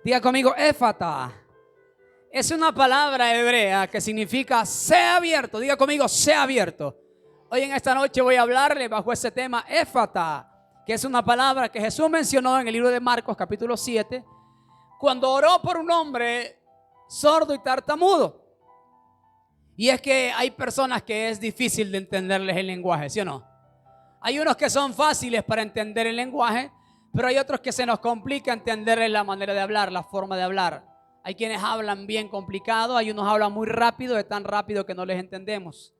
Diga conmigo, éfata. Es una palabra hebrea que significa sea abierto. Diga conmigo, sea abierto. Hoy en esta noche voy a hablarle bajo ese tema, éfata, que es una palabra que Jesús mencionó en el libro de Marcos capítulo 7, cuando oró por un hombre sordo y tartamudo. Y es que hay personas que es difícil de entenderles el lenguaje, ¿sí o no? Hay unos que son fáciles para entender el lenguaje, pero hay otros que se nos complica entenderles la manera de hablar, la forma de hablar. Hay quienes hablan bien complicado, hay unos hablan muy rápido, es tan rápido que no les entendemos.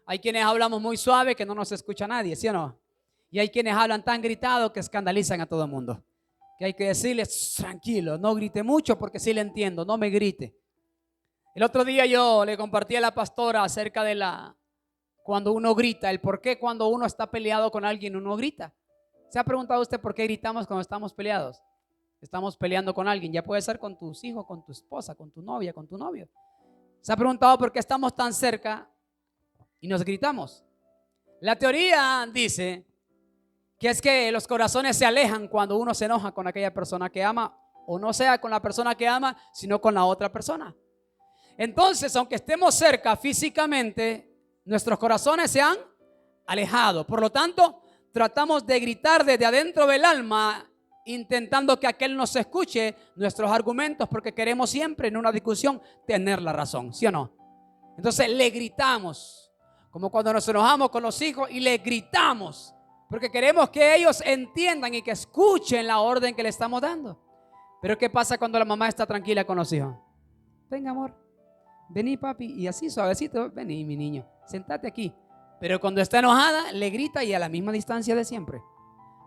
Hay quienes hablamos muy suave que no nos escucha nadie, ¿sí o no? Y hay quienes hablan tan gritado que escandalizan a todo el mundo. Que hay que decirles, tranquilo, no grite mucho porque sí le entiendo, no me grite. El otro día yo le compartí a la pastora acerca de cuando uno grita, el por qué cuando uno está peleado con alguien uno grita. ¿Se ha preguntado usted por qué gritamos cuando estamos peleados? Estamos peleando con alguien, ya puede ser con tus hijos, con tu esposa, con tu novia, con tu novio. ¿Se ha preguntado por qué estamos tan cerca y nos gritamos? La teoría dice que es que los corazones se alejan cuando uno se enoja con aquella persona que ama, o no sea con la persona que ama, sino con la otra persona. Entonces, aunque estemos cerca físicamente, nuestros corazones se han alejado. Por lo tanto, tratamos de gritar desde adentro del alma, intentando que aquel nos escuche nuestros argumentos, porque queremos siempre en una discusión tener la razón, ¿sí o no? Entonces le gritamos, como cuando nos enojamos con los hijos y le gritamos, porque queremos que ellos entiendan y que escuchen la orden que le estamos dando. Pero ¿qué pasa cuando la mamá está tranquila con los hijos? Venga, amor, vení, papi, y así suavecito, vení, mi niño, sentate aquí. Pero cuando está enojada, le grita y a la misma distancia de siempre.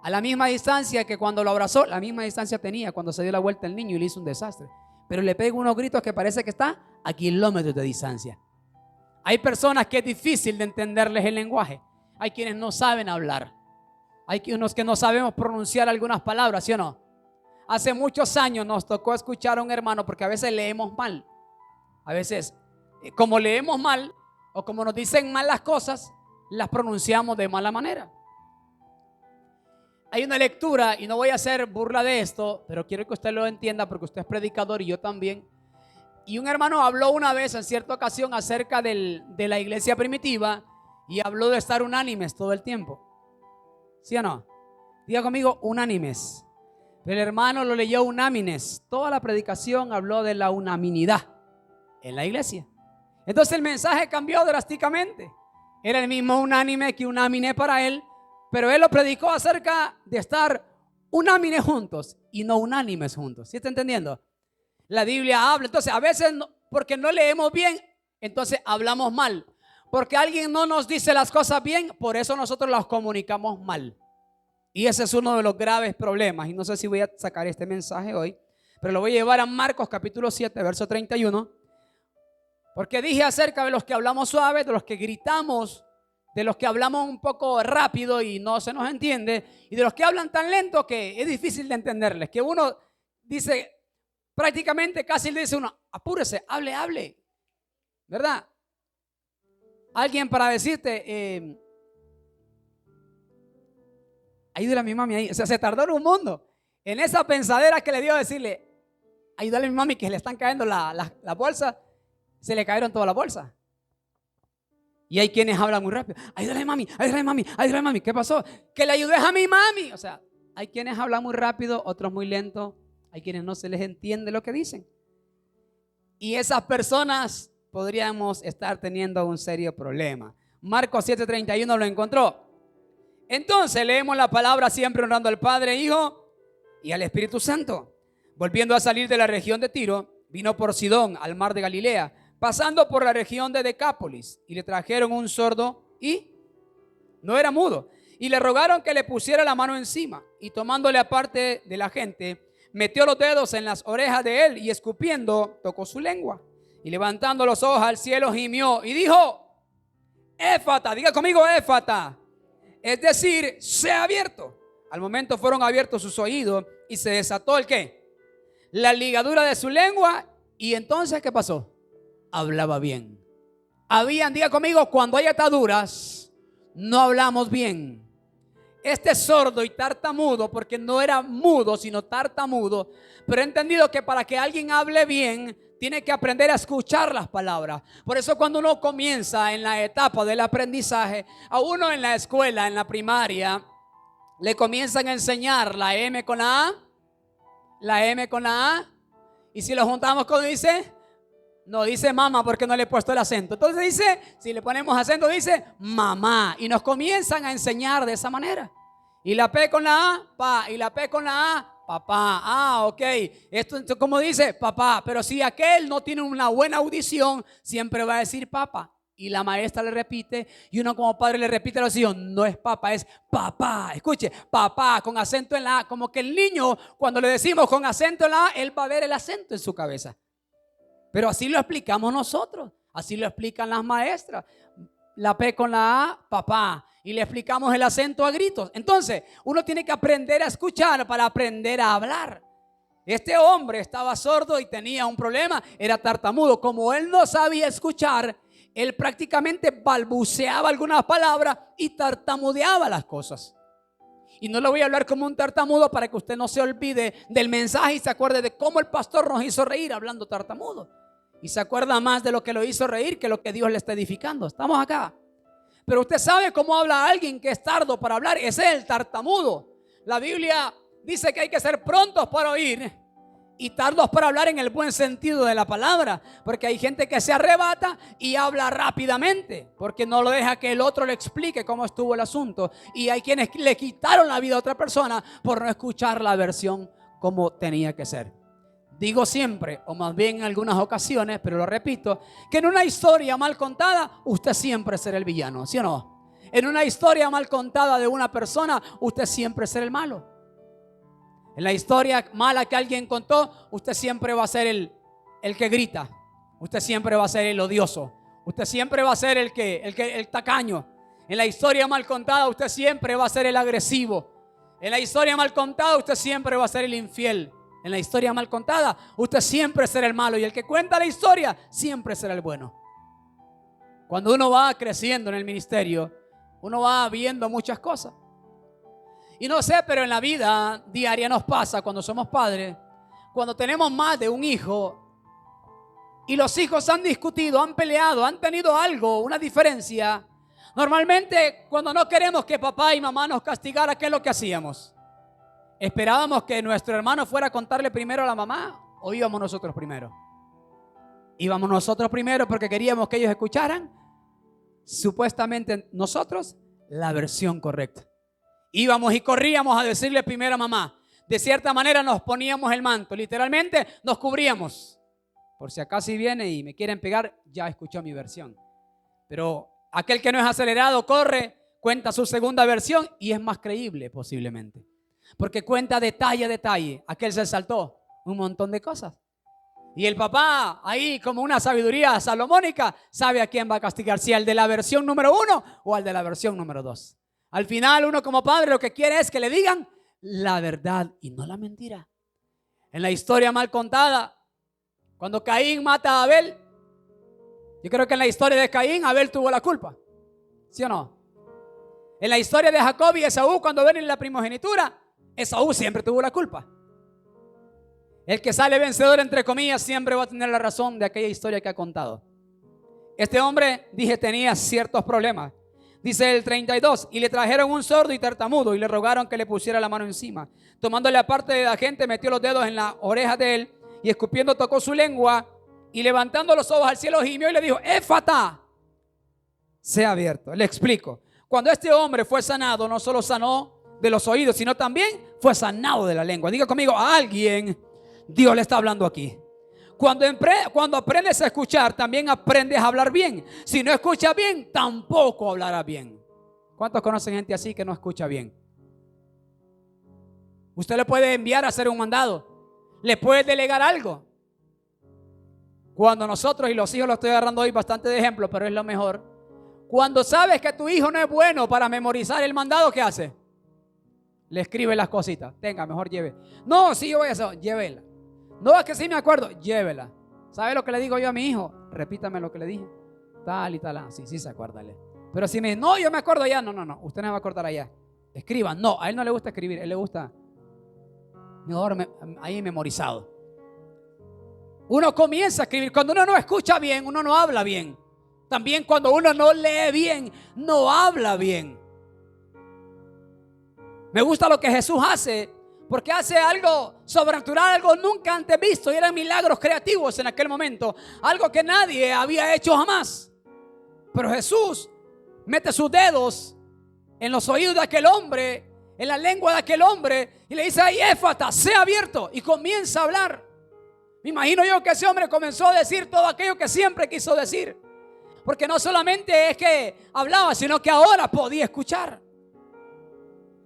A la misma distancia que cuando lo abrazó, la misma distancia tenía cuando se dio la vuelta el niño y le hizo un desastre. Pero le pega unos gritos que parece que está a kilómetros de distancia. Hay personas que es difícil de entenderles el lenguaje. Hay quienes no saben hablar. Hay unos que no sabemos pronunciar algunas palabras, ¿sí o no? Hace muchos años nos tocó escuchar a un hermano, porque a veces leemos mal. A veces, como leemos mal o como nos dicen mal las cosas, las pronunciamos de mala manera. Hay una lectura, y no voy a hacer burla de esto, pero quiero que usted lo entienda porque usted es predicador y yo también. Y un hermano habló una vez en cierta ocasión acerca de la iglesia primitiva y habló de estar unánimes todo el tiempo. ¿Sí o no? Diga conmigo, unánimes. El hermano lo leyó unámines. Toda la predicación habló de la unanimidad en la iglesia. Entonces el mensaje cambió drásticamente. Era el mismo unánime que unámine para él, pero él lo predicó acerca de estar unámines juntos y no unánimes juntos. ¿Sí está entendiendo? La Biblia habla, entonces a veces porque no leemos bien, entonces hablamos mal. Porque alguien no nos dice las cosas bien, por eso nosotros las comunicamos mal. Y ese es uno de los graves problemas. Y no sé si voy a sacar este mensaje hoy, pero lo voy a llevar a Marcos capítulo 7, verso 31. Porque dije acerca de los que hablamos suave, de los que gritamos, de los que hablamos un poco rápido y no se nos entiende, y de los que hablan tan lento que es difícil de entenderles, que uno dice, prácticamente casi le dice uno, apúrese, hable, ¿verdad? Alguien para decirte, ayúdale a mi mami ahí, o sea, se tardó en un mundo, en esa pensadera que le dio a decirle, ayúdale a mi mami que le están cayendo la bolsa, se le cayeron todas las bolsas. Y hay quienes hablan muy rápido. Ayúdale mami, ayúdale mami, ayúdale mami. ¿Qué pasó? Que le ayudes a mi mami. O sea, hay quienes hablan muy rápido, otros muy lento. Hay quienes no se les entiende lo que dicen. Y esas personas podríamos estar teniendo un serio problema. Marcos 7:31 lo encontró. Entonces leemos la palabra siempre honrando al Padre, Hijo y al Espíritu Santo. Volviendo a salir de la región de Tiro, vino por Sidón, al mar de Galilea, pasando por la región de Decápolis, y le trajeron un sordo y no era mudo, y le rogaron que le pusiera la mano encima, y tomándole aparte de la gente, metió los dedos en las orejas de él y escupiendo tocó su lengua, y levantando los ojos al cielo gimió y dijo, éfata, diga conmigo éfata, es decir, sea abierto. Al momento fueron abiertos sus oídos y se desató el ¿qué? La ligadura de su lengua, y entonces ¿qué pasó? Hablaba bien. Diga conmigo, cuando hay ataduras, no hablamos bien. este sordo y tartamudo, porque no era mudo, sino tartamudo, pero he entendido que para que alguien hable bien, tiene que aprender a escuchar las palabras. Por eso cuando uno comienza en la etapa del aprendizaje, a uno en la escuela, en la primaria, le comienzan a enseñar la M con la A, la M con la A, y si lo juntamos con dice, no dice mamá porque no le he puesto el acento. Entonces dice, si le ponemos acento dice mamá, y nos comienzan a enseñar de esa manera. Y la P con la A, pa, y la P con la A, papá. Ah, ok. Esto como dice papá, pero si aquel no tiene una buena audición, siempre va a decir papá. Y la maestra le repite, y uno como padre le repite a los hijos, no es papá, es papá. Escuche, papá, con acento en la A. Como que el niño, cuando le decimos con acento en la A, él va a ver el acento en su cabeza. Pero así lo explicamos nosotros, así lo explican las maestras. La P con la A, papá. Y le explicamos el acento a gritos. Entonces, uno tiene que aprender a escuchar para aprender a hablar. Este hombre estaba sordo y tenía un problema, era tartamudo. Como él no sabía escuchar, él prácticamente balbuceaba algunas palabras y tartamudeaba las cosas. Y no le voy a hablar como un tartamudo para que usted no se olvide del mensaje y se acuerde de cómo el pastor nos hizo reír hablando tartamudo. Y se acuerda más de lo que lo hizo reír que lo que Dios le está edificando. Estamos acá. Pero usted sabe cómo habla alguien que es tardo para hablar. Ese es el tartamudo. La Biblia dice que hay que ser prontos para oír y tardos para hablar en el buen sentido de la palabra. Porque hay gente que se arrebata y habla rápidamente porque no lo deja que el otro le explique cómo estuvo el asunto. Y hay quienes le quitaron la vida a otra persona por no escuchar la versión como tenía que ser. Digo siempre, o más bien en algunas ocasiones, pero lo repito, que en una historia mal contada, usted siempre será el villano, ¿sí o no? En una historia mal contada de una persona, usted siempre será el malo. En la historia mala que alguien contó, usted siempre va a ser el que grita. Usted siempre va a ser el odioso. Usted siempre va a ser el tacaño. En la historia mal contada, usted siempre va a ser el agresivo. En la historia mal contada, usted siempre va a ser el infiel. En la historia mal contada, usted siempre será el malo. Y el que cuenta la historia siempre será el bueno. Cuando uno va creciendo en el ministerio, uno va viendo muchas cosas. Y no sé, pero en la vida diaria nos pasa cuando somos padres, cuando tenemos más de un hijo y los hijos han discutido, han peleado, han tenido algo, una diferencia. Normalmente cuando no queremos que papá y mamá nos castigara, ¿qué es lo que hacíamos? ¿Esperábamos que nuestro hermano fuera a contarle primero a la mamá o íbamos nosotros primero? Íbamos nosotros primero porque queríamos que ellos escucharan, supuestamente nosotros, la versión correcta. Íbamos y corríamos a decirle primero a mamá. De cierta manera nos poníamos el manto, literalmente nos cubríamos. Por si acaso viene y me quieren pegar, ya escuchó mi versión. Pero aquel que no es acelerado corre, cuenta su segunda versión y es más creíble posiblemente. Porque cuenta detalle a detalle. Aquel se saltó un montón de cosas. Y el papá, ahí como una sabiduría salomónica, sabe a quién va a castigar. Si al de la versión número 1 o al de la versión número 2. Al final uno como padre lo que quiere es que le digan la verdad y no la mentira. En la historia mal contada, cuando Caín mata a Abel, yo creo que en la historia de Caín, Abel tuvo la culpa. ¿Sí o no? En la historia de Jacob y Esaú, cuando ven en la primogenitura, Esaú siempre tuvo la culpa. El que sale vencedor, entre comillas, siempre va a tener la razón de aquella historia que ha contado. Este hombre, dije, tenía ciertos problemas. Dice el 32, y le trajeron un sordo y tartamudo y le rogaron que le pusiera la mano encima. Tomándole aparte de la gente, metió los dedos en la oreja de él y escupiendo tocó su lengua y levantando los ojos al cielo gimió y le dijo, Éfata, sea abierto. Le explico. Cuando este hombre fue sanado, no solo sanó de los oídos, sino también fue sanado de la lengua. Diga conmigo, a alguien Dios le está hablando aquí. Cuando aprendes a escuchar, también aprendes a hablar bien. Si no escuchas bien, tampoco hablarás bien. ¿Cuántos conocen gente así que no escucha bien? Usted le puede enviar a hacer un mandado, le puede delegar algo. Cuando nosotros, y los hijos lo estoy agarrando hoy bastante de ejemplo, pero es lo mejor. Cuando sabes que tu hijo no es bueno para memorizar el mandado, ¿qué hace? Le escribe las cositas. Tenga, mejor lleve. No, sí, yo voy a hacer, llévela. No, es que sí me acuerdo, llévela. ¿Sabe lo que le digo yo a mi hijo? Repítame lo que le dije. Tal y tal. Sí, sí se acuerda. Pero si me dice, no, yo me acuerdo ya. No, usted no me va a acordar allá. escriban. No, a él no le gusta escribir, a él le gusta mejor ahí memorizado. Uno comienza a escribir. Cuando uno no escucha bien, uno no habla bien. También cuando uno no lee bien, no habla bien. Me gusta lo que Jesús hace, porque hace algo sobrenatural, algo nunca antes visto, y eran milagros creativos en aquel momento, algo que nadie había hecho jamás. Pero Jesús mete sus dedos en los oídos de aquel hombre, en la lengua de aquel hombre, y le dice: ahí, Éfata, sea abierto, y comienza a hablar. Me imagino yo que ese hombre comenzó a decir todo aquello que siempre quiso decir, porque no solamente es que hablaba, sino que ahora podía escuchar.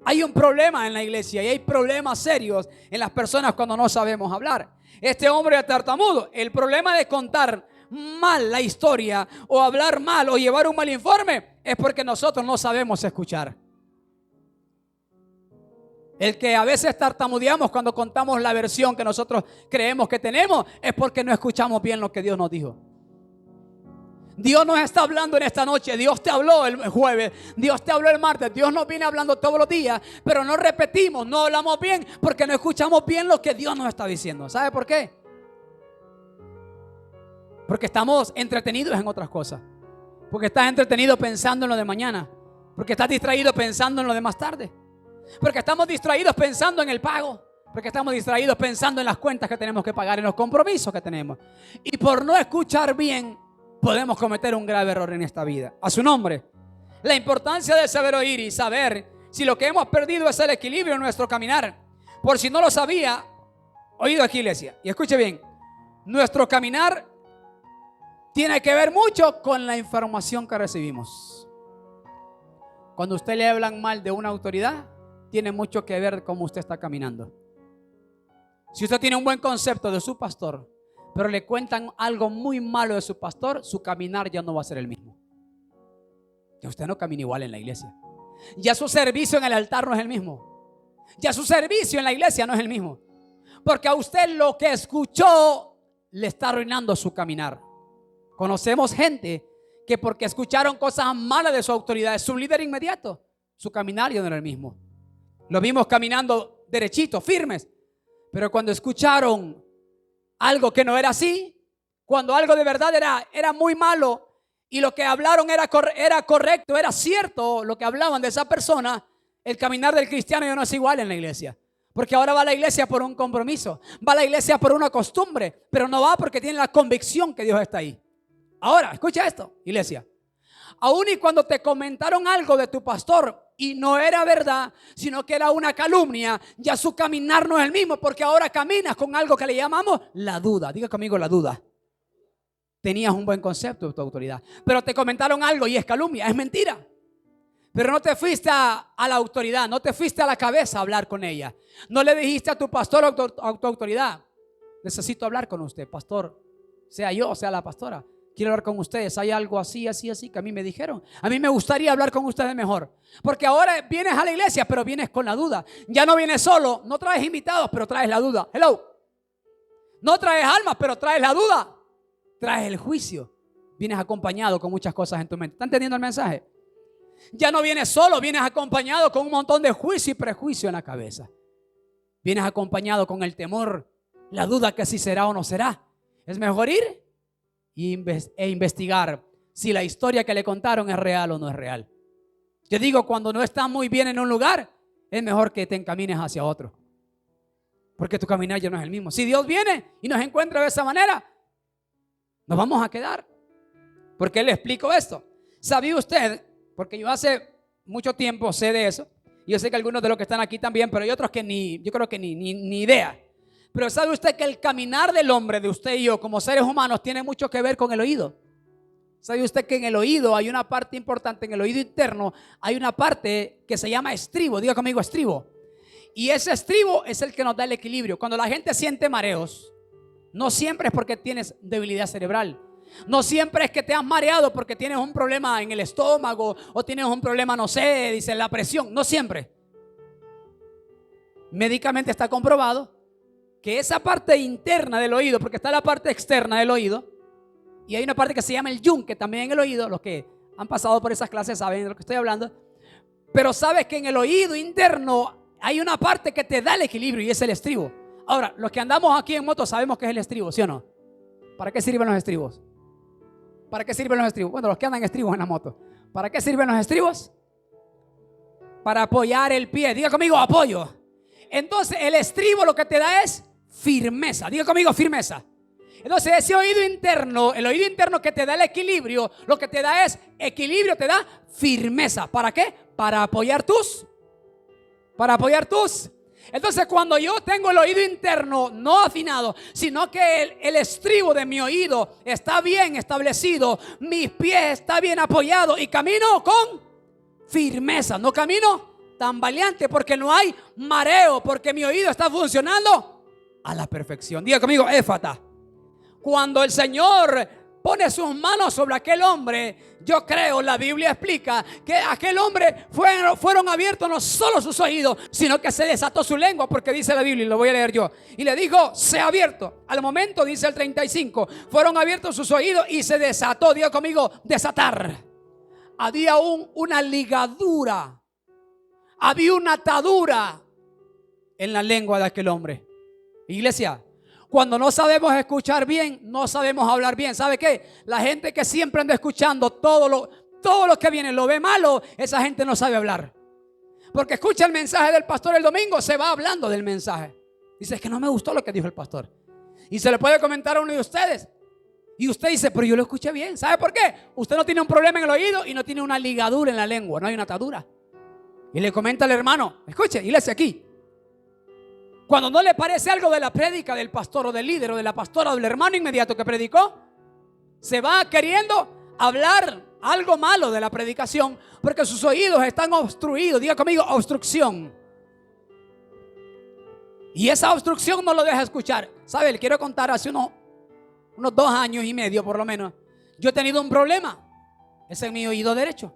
Hay un problema en la iglesia, y hay problemas serios en las personas cuando no sabemos hablar. Este hombre es tartamudo. El problema de contar mal la historia, o hablar mal, o llevar un mal informe, es porque nosotros no sabemos escuchar. El que a veces tartamudeamos cuando contamos la versión que nosotros creemos que tenemos, es porque no escuchamos bien lo que Dios nos dijo. Dios nos está hablando en esta noche. Dios te habló el jueves, Dios te habló el martes, Dios nos viene hablando todos los días, pero no repetimos, no hablamos bien, porque no escuchamos bien lo que Dios nos está diciendo. ¿Sabe por qué? Porque estamos entretenidos en otras cosas. Porque estás entretenido pensando en lo de mañana. Porque estás distraído pensando en lo de más tarde. Porque estamos distraídos pensando en el pago. Porque estamos distraídos pensando en las cuentas que tenemos que pagar, en los compromisos que tenemos. Y por no escuchar bien, podemos cometer un grave error en esta vida. A su nombre. La importancia de saber oír y saber si lo que hemos perdido es el equilibrio en nuestro caminar. Por si no lo sabía, oído aquí, iglesia, y escuche bien. Nuestro caminar tiene que ver mucho con la información que recibimos. Cuando usted le hablan mal de una autoridad, tiene mucho que ver cómo usted está caminando. Si usted tiene un buen concepto de su pastor, pero le cuentan algo muy malo de su pastor, su caminar ya no va a ser el mismo. Ya usted no camina igual en la iglesia. Ya su servicio en el altar no es el mismo. Ya su servicio en la iglesia no es el mismo. Porque a usted lo que escuchó le está arruinando su caminar. Conocemos gente que porque escucharon cosas malas de su autoridad, su líder inmediato, su caminar ya no era el mismo. Lo vimos caminando derechitos, firmes. Pero cuando escucharon algo que no era así, cuando algo de verdad era muy malo, y lo que hablaron era correcto, era cierto lo que hablaban de esa persona, el caminar del cristiano ya no es igual en la iglesia. Porque ahora va a la iglesia por un compromiso, va a la iglesia por una costumbre, pero no va porque tiene la convicción que Dios está ahí. Ahora, escucha esto, iglesia. Aún y cuando te comentaron algo de tu pastor y no era verdad, sino que era una calumnia, ya su caminar no es el mismo, porque ahora caminas con algo que le llamamos la duda. Diga conmigo, la duda. Tenías un buen concepto de tu autoridad, pero te comentaron algo y es calumnia, es mentira. Pero no te fuiste a la autoridad, no te fuiste a la cabeza a hablar con ella. No le dijiste a tu pastor o a tu autoridad: necesito hablar con usted, pastor, sea yo o sea la pastora. Quiero hablar con ustedes, hay algo así, así, así que a mí me dijeron. A mí me gustaría hablar con ustedes mejor. Porque ahora vienes a la iglesia, pero vienes con la duda. Ya no vienes solo, no traes invitados, pero traes la duda. Hello. No traes almas, pero traes la duda. Traes el juicio. Vienes acompañado con muchas cosas en tu mente. ¿Está entendiendo el mensaje? Ya no vienes solo, vienes acompañado con un montón de juicio y prejuicio en la cabeza. Vienes acompañado con el temor, la duda que si será o no será. Es mejor ir e investigar si la historia que le contaron es real o no es real. Yo digo, cuando no estás muy bien en un lugar, es mejor que te encamines hacia otro, porque tu caminar ya no es el mismo. Si Dios viene y nos encuentra de esa manera, nos vamos a quedar. ¿Por qué le explico esto? ¿Sabía usted? Porque yo hace mucho tiempo sé de eso, y yo sé que algunos de los que están aquí también, pero hay otros que yo creo que ni idea. Pero ¿sabe usted que el caminar del hombre, de usted y yo, como seres humanos, tiene mucho que ver con el oído? ¿Sabe usted que en el oído hay una parte importante, en el oído interno, hay una parte que se llama estribo? Diga conmigo, estribo. Y ese estribo es el que nos da el equilibrio. Cuando la gente siente mareos, no siempre es porque tienes debilidad cerebral. No siempre es que te has mareado porque tienes un problema en el estómago o tienes un problema, no sé, dice la presión. No siempre. Médicamente está comprobado que esa parte interna del oído, porque está la parte externa del oído, y hay una parte que se llama el yunque también en el oído. Los que han pasado por esas clases saben de lo que estoy hablando. Pero sabes que en el oído interno hay una parte que te da el equilibrio y es el estribo. Ahora, los que andamos aquí en moto sabemos qué es el estribo, ¿sí o no? ¿Para qué sirven los estribos? ¿Para qué sirven los estribos? Bueno, los que andan estribos en la moto. ¿Para qué sirven los estribos? Para apoyar el pie. Diga conmigo, apoyo. Entonces, el estribo lo que te da es firmeza. Diga conmigo, firmeza. Entonces, ese oído interno, el oído interno que te da el equilibrio, lo que te da es equilibrio, te da firmeza. ¿Para qué? Para apoyar tus. Entonces, cuando yo tengo el oído interno no afinado, sino que el estribo de mi oído está bien establecido, mis pies están bien apoyados y camino con firmeza, no camino tambaleante porque no hay mareo, porque mi oído está funcionando a la perfección. Diga conmigo, éfata. Cuando el Señor pone sus manos sobre aquel hombre, yo creo, la Biblia explica que aquel hombre fueron abiertos no solo sus oídos, sino que se desató su lengua, porque dice la Biblia, y lo voy a leer yo, y le dijo, sea abierto. Al momento, dice el 35, fueron abiertos sus oídos y se desató. Diga conmigo, desatar. Había una ligadura, había una atadura en la lengua de aquel hombre. Iglesia, cuando no sabemos escuchar bien, no sabemos hablar bien. ¿Sabe qué? La gente que siempre anda escuchando todo lo que viene, lo ve malo, esa gente no sabe hablar. Porque escucha el mensaje del pastor el domingo, se va hablando del mensaje. Dice, es que no me gustó lo que dijo el pastor. Y se le puede comentar a uno de ustedes. Y usted dice, pero yo lo escuché bien. ¿Sabe por qué? Usted no tiene un problema en el oído y no tiene una ligadura en la lengua, no hay una atadura. Y le comenta al hermano, escuche, iglesia, aquí. Cuando no le parece algo de la prédica del pastor o del líder o de la pastora o del hermano inmediato que predicó, se va queriendo hablar algo malo de la predicación porque sus oídos están obstruidos. Diga conmigo, obstrucción. Y esa obstrucción no lo deja escuchar. ¿Sabe? Le quiero contar, hace unos 2 años y medio por lo menos, yo he tenido un problema. Es en mi oído derecho.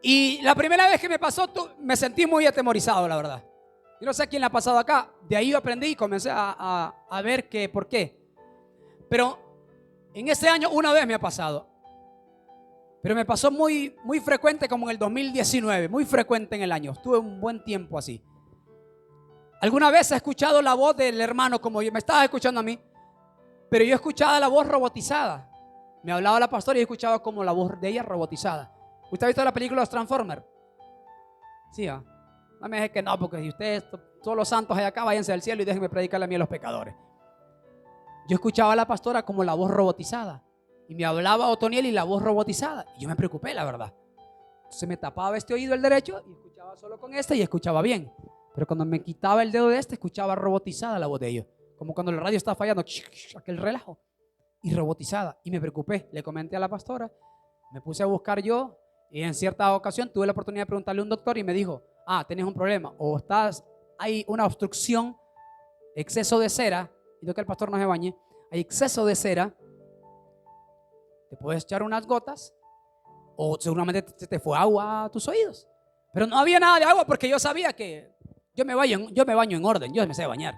Y la primera vez que me pasó, me sentí muy atemorizado, la verdad. Yo no sé a quién le ha pasado acá. De ahí yo aprendí y comencé a ver por qué. Pero en ese año una vez me ha pasado. Pero me pasó muy frecuente como en el 2019. Muy frecuente en el año. Estuve un buen tiempo así. ¿Alguna vez he escuchado la voz del hermano como yo? Me estaba escuchando a mí. Pero yo escuchaba la voz robotizada. Me hablaba la pastora y yo escuchaba como la voz de ella robotizada. ¿Usted ha visto la película Los Transformers? Sí, ¿ah? No me deje que no, porque si ustedes, todos los santos allá acá, váyanse al cielo y déjenme predicarle a mí a los pecadores. Yo escuchaba a la pastora como la voz robotizada. Y me hablaba Otoniel y la voz robotizada. Y yo me preocupé, la verdad. Entonces me tapaba este oído el derecho y escuchaba solo con este y escuchaba bien. Pero cuando me quitaba el dedo de este, escuchaba robotizada la voz de ellos. Como cuando el radio estaba fallando, aquel relajo. Y robotizada. Y me preocupé. Le comenté a la pastora. Me puse a buscar yo. Y en cierta ocasión tuve la oportunidad de preguntarle a un doctor y me dijo, tenés un problema, o hay una obstrucción, exceso de cera, y no que el pastor no se bañe, hay exceso de cera, te puedes echar unas gotas, o seguramente te fue agua a tus oídos. Pero no había nada de agua porque yo sabía que yo me baño en orden, yo me sé bañar.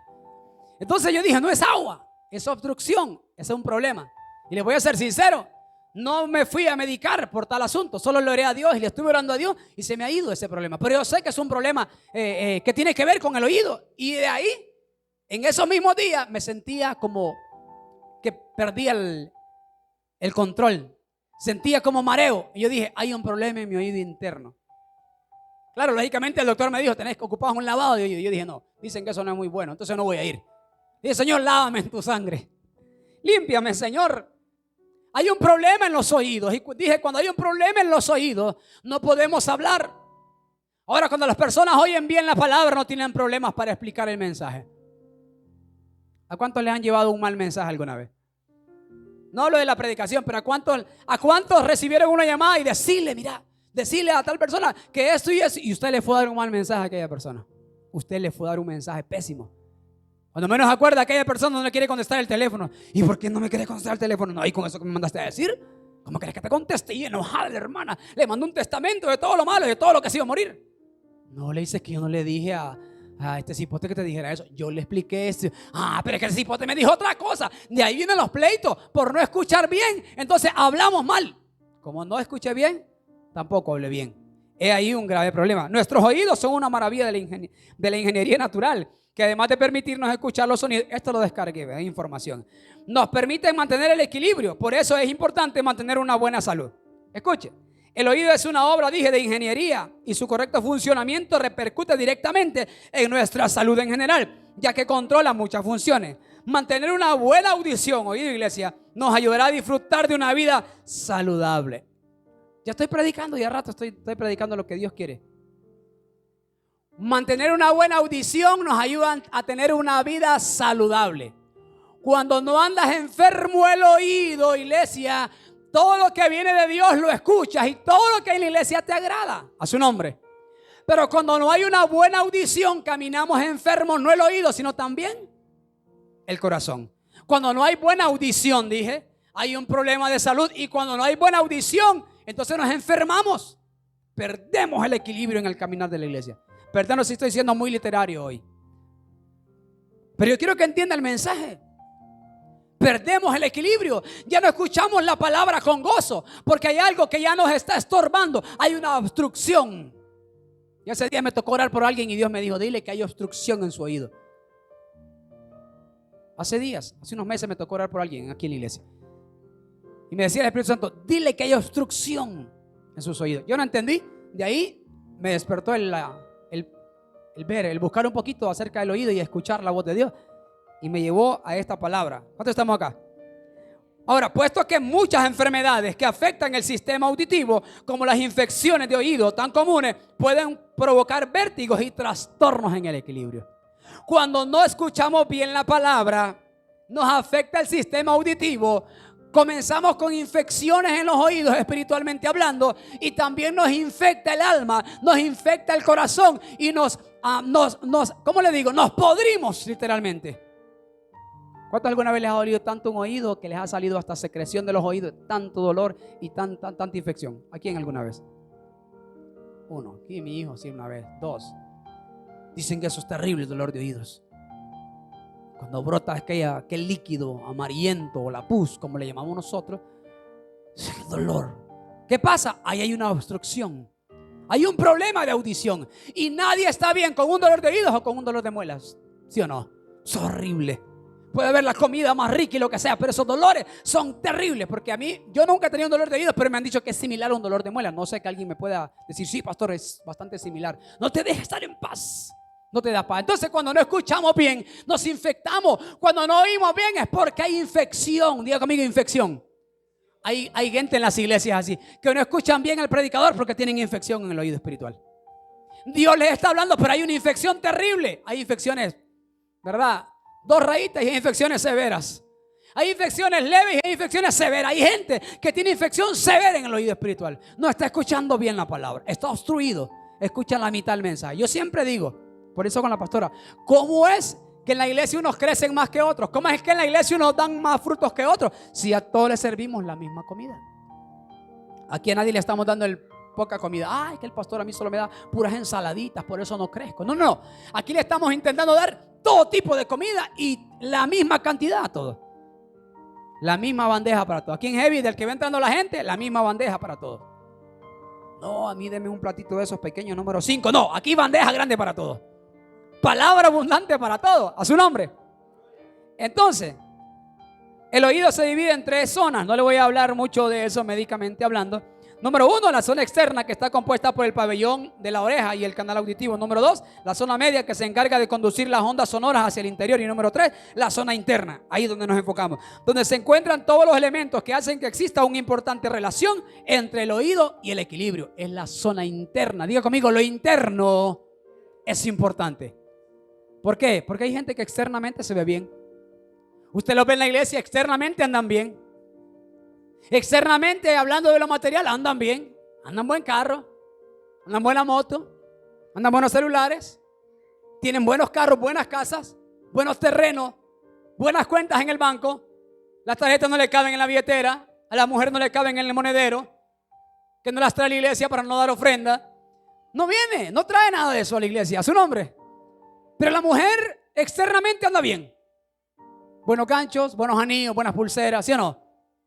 Entonces yo dije, no es agua, es obstrucción, ese es un problema. Y les voy a ser sincero, no me fui a medicar por tal asunto, solo le oré a Dios y le estuve orando a Dios y se me ha ido ese problema. Pero yo sé que es un problema que tiene que ver con el oído. Y de ahí, en esos mismos días, me sentía como que perdía el control. Sentía como mareo. Y yo dije, hay un problema en mi oído interno. Claro, lógicamente el doctor me dijo, tenés que ocupar un lavado de oído. Y yo dije, no, dicen que eso no es muy bueno, entonces no voy a ir. Y dije, Señor, lávame en tu sangre. Límpiame, Señor. Hay un problema en los oídos. Y dije, cuando hay un problema en los oídos, no podemos hablar. Ahora, cuando las personas oyen bien la palabra, no tienen problemas para explicar el mensaje. ¿A cuántos les han llevado un mal mensaje alguna vez? No hablo de la predicación, pero ¿a cuántos recibieron una llamada y decirle a tal persona que esto y eso, y usted le fue a dar un mal mensaje a aquella persona? Usted le fue a dar un mensaje pésimo. Cuando menos acuerda, aquella persona no le quiere contestar el teléfono. ¿Y por qué no me quiere contestar el teléfono? No, ¿y con eso que me mandaste a decir? ¿Cómo querés que te conteste? Y enojada la hermana le mandó un testamento de todo lo malo y de todo lo que se iba a morir. No le dices que yo no le dije a este cipote que te dijera eso. Yo le expliqué esto. Pero es que el cipote me dijo otra cosa. De ahí vienen los pleitos por no escuchar bien. Entonces hablamos mal. Como no escuché bien, tampoco hablé bien. Es ahí un grave problema. Nuestros oídos son una maravilla de la ingeniería natural, que además de permitirnos escuchar los sonidos, esto lo descargué, es información, nos permiten mantener el equilibrio. Por eso es importante mantener una buena salud. Escuche, el oído es una obra, dije, de ingeniería, y su correcto funcionamiento repercute directamente en nuestra salud en general, ya que controla muchas funciones. Mantener una buena audición, oído, iglesia, nos ayudará a disfrutar de una vida saludable. Ya estoy predicando, ya rato estoy predicando lo que Dios quiere. Mantener una buena audición nos ayuda a tener una vida saludable. Cuando no andas enfermo el oído, iglesia, todo lo que viene de Dios lo escuchas y todo lo que hay en la iglesia te agrada, a su nombre. Pero cuando no hay una buena audición, caminamos enfermos, no el oído, sino también el corazón. Cuando no hay buena audición, dije, hay un problema de salud. Y cuando no hay buena audición, entonces nos enfermamos. Perdemos el equilibrio en el caminar de la iglesia. Perdón si estoy siendo muy literario hoy, pero yo quiero que entienda el mensaje. Perdemos el equilibrio. Ya no escuchamos la palabra con gozo, porque hay algo que ya nos está estorbando. Hay una obstrucción. Y ese día me tocó orar por alguien y Dios me dijo: dile que hay obstrucción en su oído. Hace unos meses me tocó orar por alguien aquí en la iglesia. Y me decía el Espíritu Santo: dile que hay obstrucción en sus oídos. Yo no entendí. De ahí me despertó el buscar un poquito acerca del oído y escuchar la voz de Dios. Y me llevó a esta palabra. ¿Cuántos estamos acá? Ahora, puesto que muchas enfermedades que afectan el sistema auditivo, como las infecciones de oído tan comunes, pueden provocar vértigos y trastornos en el equilibrio. Cuando no escuchamos bien la palabra, nos afecta el sistema auditivo. Comenzamos con infecciones en los oídos, espiritualmente hablando, y también nos infecta el alma, nos infecta el corazón y ¿cómo le digo? Nos podrimos literalmente. ¿Cuántos alguna vez les ha dolido tanto un oído que les ha salido hasta secreción de los oídos, tanto dolor y tanta infección? ¿A quién alguna vez? Uno. Aquí mi hijo, sí, una vez. Dos. Dicen que eso es terrible, el dolor de oídos. Cuando brota aquel líquido amarillento o la pus, como le llamamos nosotros, es el dolor. ¿Qué pasa? Ahí hay una obstrucción. Hay un problema de audición. Y nadie está bien con un dolor de oídos o con un dolor de muelas. ¿Sí o no? Es horrible. Puede haber la comida más rica y lo que sea, pero esos dolores son terribles. Porque yo nunca he tenido un dolor de oídos, pero me han dicho que es similar a un dolor de muelas. No sé que alguien me pueda decir: sí, pastor, es bastante similar. No te dejes estar en paz. No te da paz. Entonces, cuando no escuchamos bien, nos infectamos. Cuando no oímos bien es porque hay infección. Diga conmigo: infección. Hay gente en las iglesias así, que no escuchan bien al predicador porque tienen infección en el oído espiritual. Dios les está hablando, pero hay una infección terrible. Hay infecciones, ¿verdad? 2 rayitas y hay infecciones severas. Hay infecciones leves y hay infecciones severas. Hay gente que tiene infección severa en el oído espiritual. No está escuchando bien la palabra. Está obstruido. Escucha la mitad del mensaje. Yo siempre digo, por eso con la pastora, ¿cómo es que en la iglesia unos crecen más que otros? ¿Cómo es que en la iglesia unos dan más frutos que otros? Si a todos les servimos la misma comida. Aquí a nadie le estamos dando poca comida. Ay, que el pastor a mí solo me da puras ensaladitas, por eso no crezco. No. Aquí le estamos intentando dar todo tipo de comida y la misma cantidad a todos. La misma bandeja para todos. Aquí en Heavy, del que va entrando la gente, la misma bandeja para todos. No, a mí deme un platito de esos pequeños, número 5. No, aquí bandeja grande para todos. Palabra abundante para todos. A su nombre. Entonces, el oído se divide en 3 zonas. No le voy a hablar mucho de eso médicamente hablando. Número 1, la zona externa, que está compuesta por el pabellón de la oreja y el canal auditivo. Número 2, la zona media, que se encarga de conducir las ondas sonoras hacia el interior. Y número 3, la zona interna, ahí es donde nos enfocamos, donde se encuentran todos los elementos que hacen que exista una importante relación entre el oído y el equilibrio. Es la zona interna. Diga conmigo: lo interno es importante. ¿Por qué? Porque hay gente que externamente se ve bien. Usted lo ve en la iglesia, externamente andan bien. Externamente, hablando de lo material, andan bien. Andan buen carro, andan buena moto, andan buenos celulares, tienen buenos carros, buenas casas, buenos terrenos, buenas cuentas en el banco. Las tarjetas no le caben en la billetera, a la mujer no le caben en el monedero, que no las trae a la iglesia para no dar ofrenda. No viene, no trae nada de eso a la iglesia, a su nombre. Pero la mujer externamente anda bien. Buenos ganchos, buenos anillos, buenas pulseras, ¿sí o no?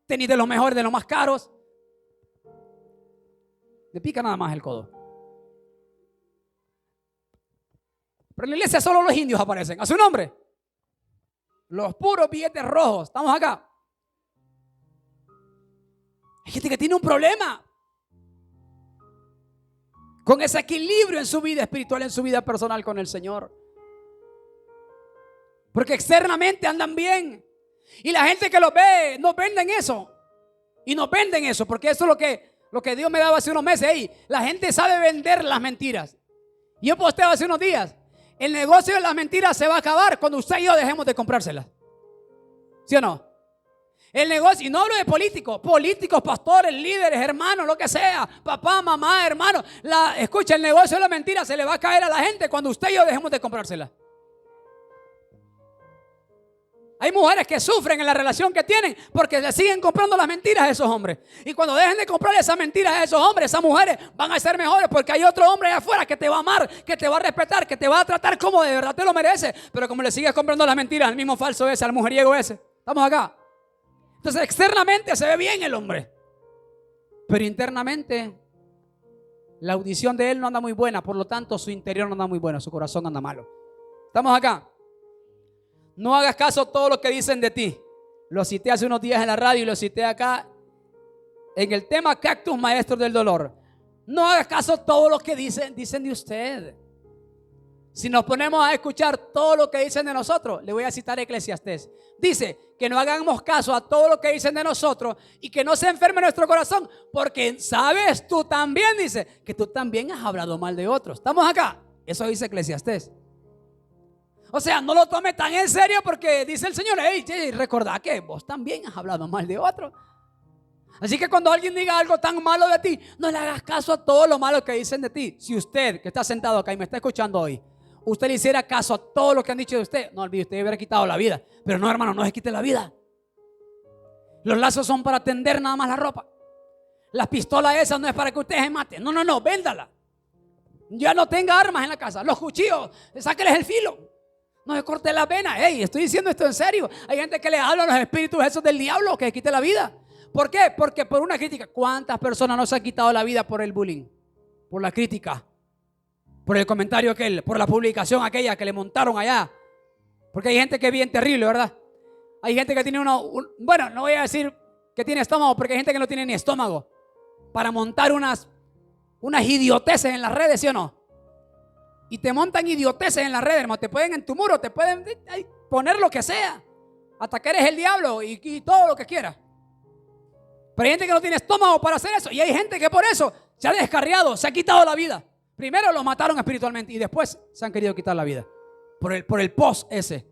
Tenis de los mejores, de los más caros. Le pica nada más el codo. Pero en la iglesia solo los indios aparecen. ¿A su nombre? Los puros billetes rojos. ¿Estamos acá? Hay gente que tiene un problema con ese equilibrio en su vida espiritual, en su vida personal con el Señor. Porque externamente andan bien. Y la gente que los ve, nos venden eso. Y nos venden eso, porque eso es lo que Dios me daba hace unos meses. Hey, la gente sabe vender las mentiras. Yo posteo hace unos días. El negocio de las mentiras se va a acabar cuando usted y yo dejemos de comprárselas. ¿Sí o no? El negocio, y no hablo de políticos, pastores, líderes, hermanos, lo que sea, papá, mamá, hermano. Escucha, el negocio de la mentira se le va a caer a la gente cuando usted y yo dejemos de comprársela. Hay mujeres que sufren en la relación que tienen porque le siguen comprando las mentiras a esos hombres. Y cuando dejen de comprar esas mentiras a esos hombres, esas mujeres van a ser mejores porque hay otro hombre allá afuera que te va a amar, que te va a respetar, que te va a tratar como de verdad te lo mereces. Pero como le sigues comprando las mentiras al mismo falso ese, al mujeriego ese. ¿Estamos acá? Entonces externamente se ve bien el hombre, pero internamente la audición de él no anda muy buena. Por lo tanto su interior no anda muy bueno, su corazón anda malo. ¿Estamos acá? No hagas caso a todo lo que dicen de ti. Lo cité hace unos días en la radio y lo cité acá en el tema Cactus Maestros del Dolor. No hagas caso a todo lo que dicen de usted. Si nos ponemos a escuchar todo lo que dicen de nosotros, le voy a citar Eclesiastés. Dice que no hagamos caso a todo lo que dicen de nosotros y que no se enferme nuestro corazón, porque sabes tú también, dice, que tú también has hablado mal de otros. ¿Estamos acá? Eso dice Eclesiastés. O sea, no lo tome tan en serio porque dice el Señor, hey, recordá que vos también has hablado mal de otros. Así que cuando alguien diga algo tan malo de ti, no le hagas caso a todo lo malo que dicen de ti. Si usted que está sentado acá y me está escuchando hoy, usted le hiciera caso a todo lo que han dicho de usted, no olvide, usted hubiera quitado la vida. Pero no, hermano, no se quite la vida. Los lazos son para tender nada más la ropa. Las pistolas esas no es para que usted se mate. No, véndala. Ya no tenga armas en la casa. Los cuchillos, sáqueles el filo. No se corte la vena. Hey, estoy diciendo esto en serio. Hay gente que le habla a los espíritus esos del diablo que se quite la vida. ¿Por qué? Porque por una crítica. ¿Cuántas personas no se han quitado la vida por el bullying? Por la crítica. Por el comentario aquel, por la publicación aquella que le montaron allá. Porque hay gente que es bien terrible, ¿verdad? Hay gente que tiene bueno, no voy a decir que tiene estómago, porque hay gente que no tiene ni estómago para montar unas idioteces en las redes, ¿sí o no? Y te montan idioteces en las redes, hermano. Te pueden en tu muro, te pueden poner lo que sea, hasta que eres el diablo y todo lo que quieras. Pero hay gente que no tiene estómago para hacer eso. Y hay gente que por eso se ha descarriado, se ha quitado la vida. Primero lo mataron espiritualmente y después se han querido quitar la vida. Por el post ese.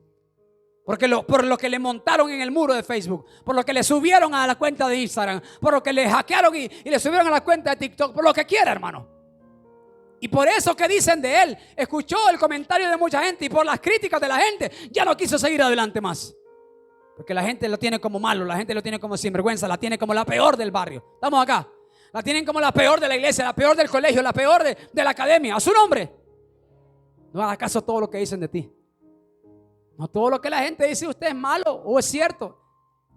Por lo que le montaron en el muro de Facebook. Por lo que le subieron a la cuenta de Instagram. Por lo que le hackearon y le subieron a la cuenta de TikTok. Por lo que quiera, hermano. Y por eso que dicen de él, escuchó el comentario de mucha gente y por las críticas de la gente, ya no quiso seguir adelante más. Porque la gente lo tiene como malo, la gente lo tiene como sinvergüenza, la tiene como la peor del barrio. ¿Estamos acá? La tienen como la peor de la iglesia, la peor del colegio, la peor de la academia. A su nombre. No haga caso a todo lo que dicen de ti. No todo lo que la gente dice de usted es malo o es cierto.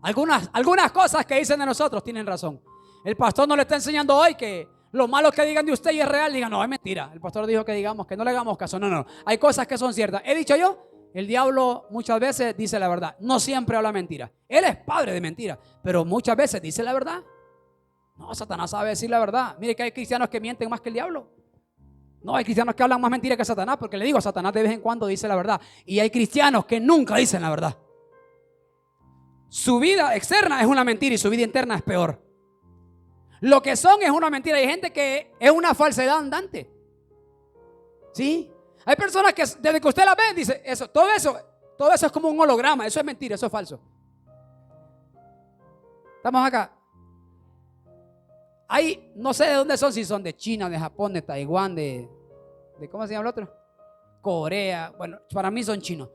Algunas cosas que dicen de nosotros tienen razón. El pastor nos le está enseñando hoy que lo malo que digan de usted y es real, digan, no, es mentira. El pastor dijo que digamos, que no le hagamos caso. No. Hay cosas que son ciertas. He dicho yo, el diablo muchas veces dice la verdad. No siempre habla mentira. Él es padre de mentira, pero muchas veces dice la verdad. No, Satanás sabe decir la verdad. Mire que hay cristianos que mienten más que el diablo. No, hay cristianos que hablan más mentira que Satanás, porque le digo, Satanás de vez en cuando dice la verdad. Y hay cristianos que nunca dicen la verdad. Su vida externa es una mentira y su vida interna es peor. Lo que son es una mentira. Hay gente que es una falsedad andante. ¿Sí? Hay personas que desde que usted la ve dice eso, todo eso es como un holograma. Eso es mentira, eso es falso. Estamos acá. Hay, no sé de dónde son, si son de China, de Japón, de Taiwán, de ¿cómo se llama el otro? Corea. Bueno, para mí son chinos.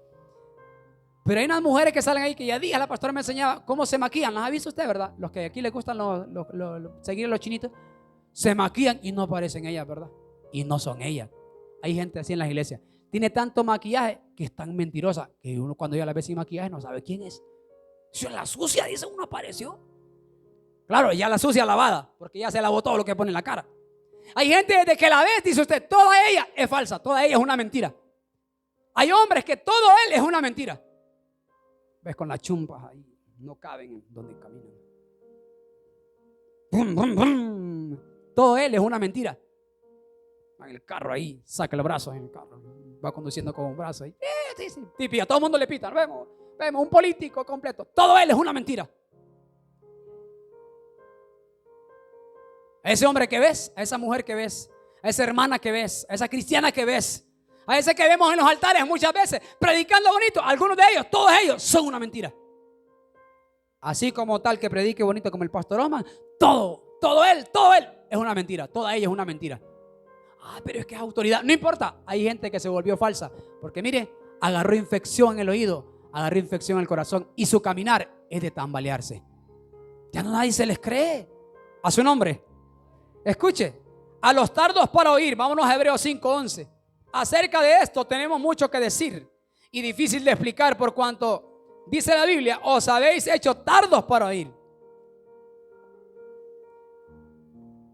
Pero hay unas mujeres que salen ahí que ya dije, la pastora me enseñaba cómo se maquillan. ¿Las ha visto usted, verdad? Los que aquí les gustan seguir a los chinitos, se maquillan y no parecen ellas, ¿verdad? Y no son ellas. Hay gente así en las iglesias. Tiene tanto maquillaje que es tan mentirosa que uno cuando ya la ve sin maquillaje no sabe quién es. Si en la sucia, dice, uno apareció. Claro, ya la sucia lavada, porque ya se lavó todo lo que pone en la cara. Hay gente desde que la ve, dice usted, toda ella es falsa, toda ella es una mentira. Hay hombres que todo él es una mentira. Ves con las chumpas ahí, no caben donde caminan. Brum, brum, brum. Todo él es una mentira. En el carro ahí, saca los brazos en el carro. Va conduciendo con un brazo ahí. Sí. Tipi, a todo el mundo le pitan. Vemos, un político completo. Todo él es una mentira. A ese hombre que ves, a esa mujer que ves, a esa hermana que ves, a esa cristiana que ves, a ese que vemos en los altares muchas veces, predicando bonito, algunos de ellos, todos ellos son una mentira. Así como tal que predique bonito como el pastor Osman, todo él es una mentira, toda ella es una mentira. Pero es que es autoridad, no importa, hay gente que se volvió falsa, porque mire, agarró infección en el oído, agarró infección en el corazón y su caminar es de tambalearse. Ya no nadie se les cree a su nombre. Escuche, a los tardos para oír, vámonos a Hebreos 5:11. Acerca de esto tenemos mucho que decir y difícil de explicar por cuanto dice la Biblia, os habéis hecho tardos para oír.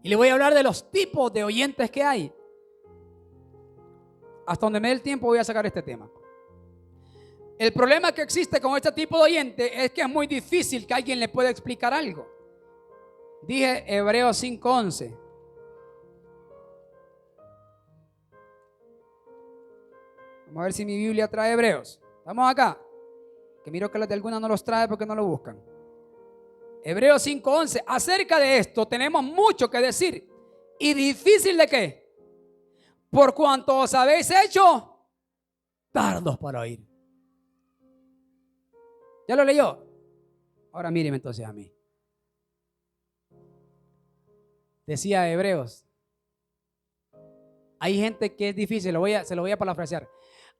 Y le voy a hablar de los tipos de oyentes que hay. Hasta donde me dé el tiempo voy a sacar este tema. El problema que existe con este tipo de oyente es que es muy difícil que alguien le pueda explicar algo. Dije Hebreos 5:11. Vamos a ver si mi Biblia trae Hebreos. Estamos acá. Que miro que los de algunas no los trae porque no lo buscan. Hebreos 5:11. Acerca de esto tenemos mucho que decir. ¿Y difícil de qué? Por cuanto os habéis hecho tardos para oír. ¿Ya lo leyó? Ahora míreme entonces a mí. Decía Hebreos. Hay gente que es difícil, se lo voy a parafrasear.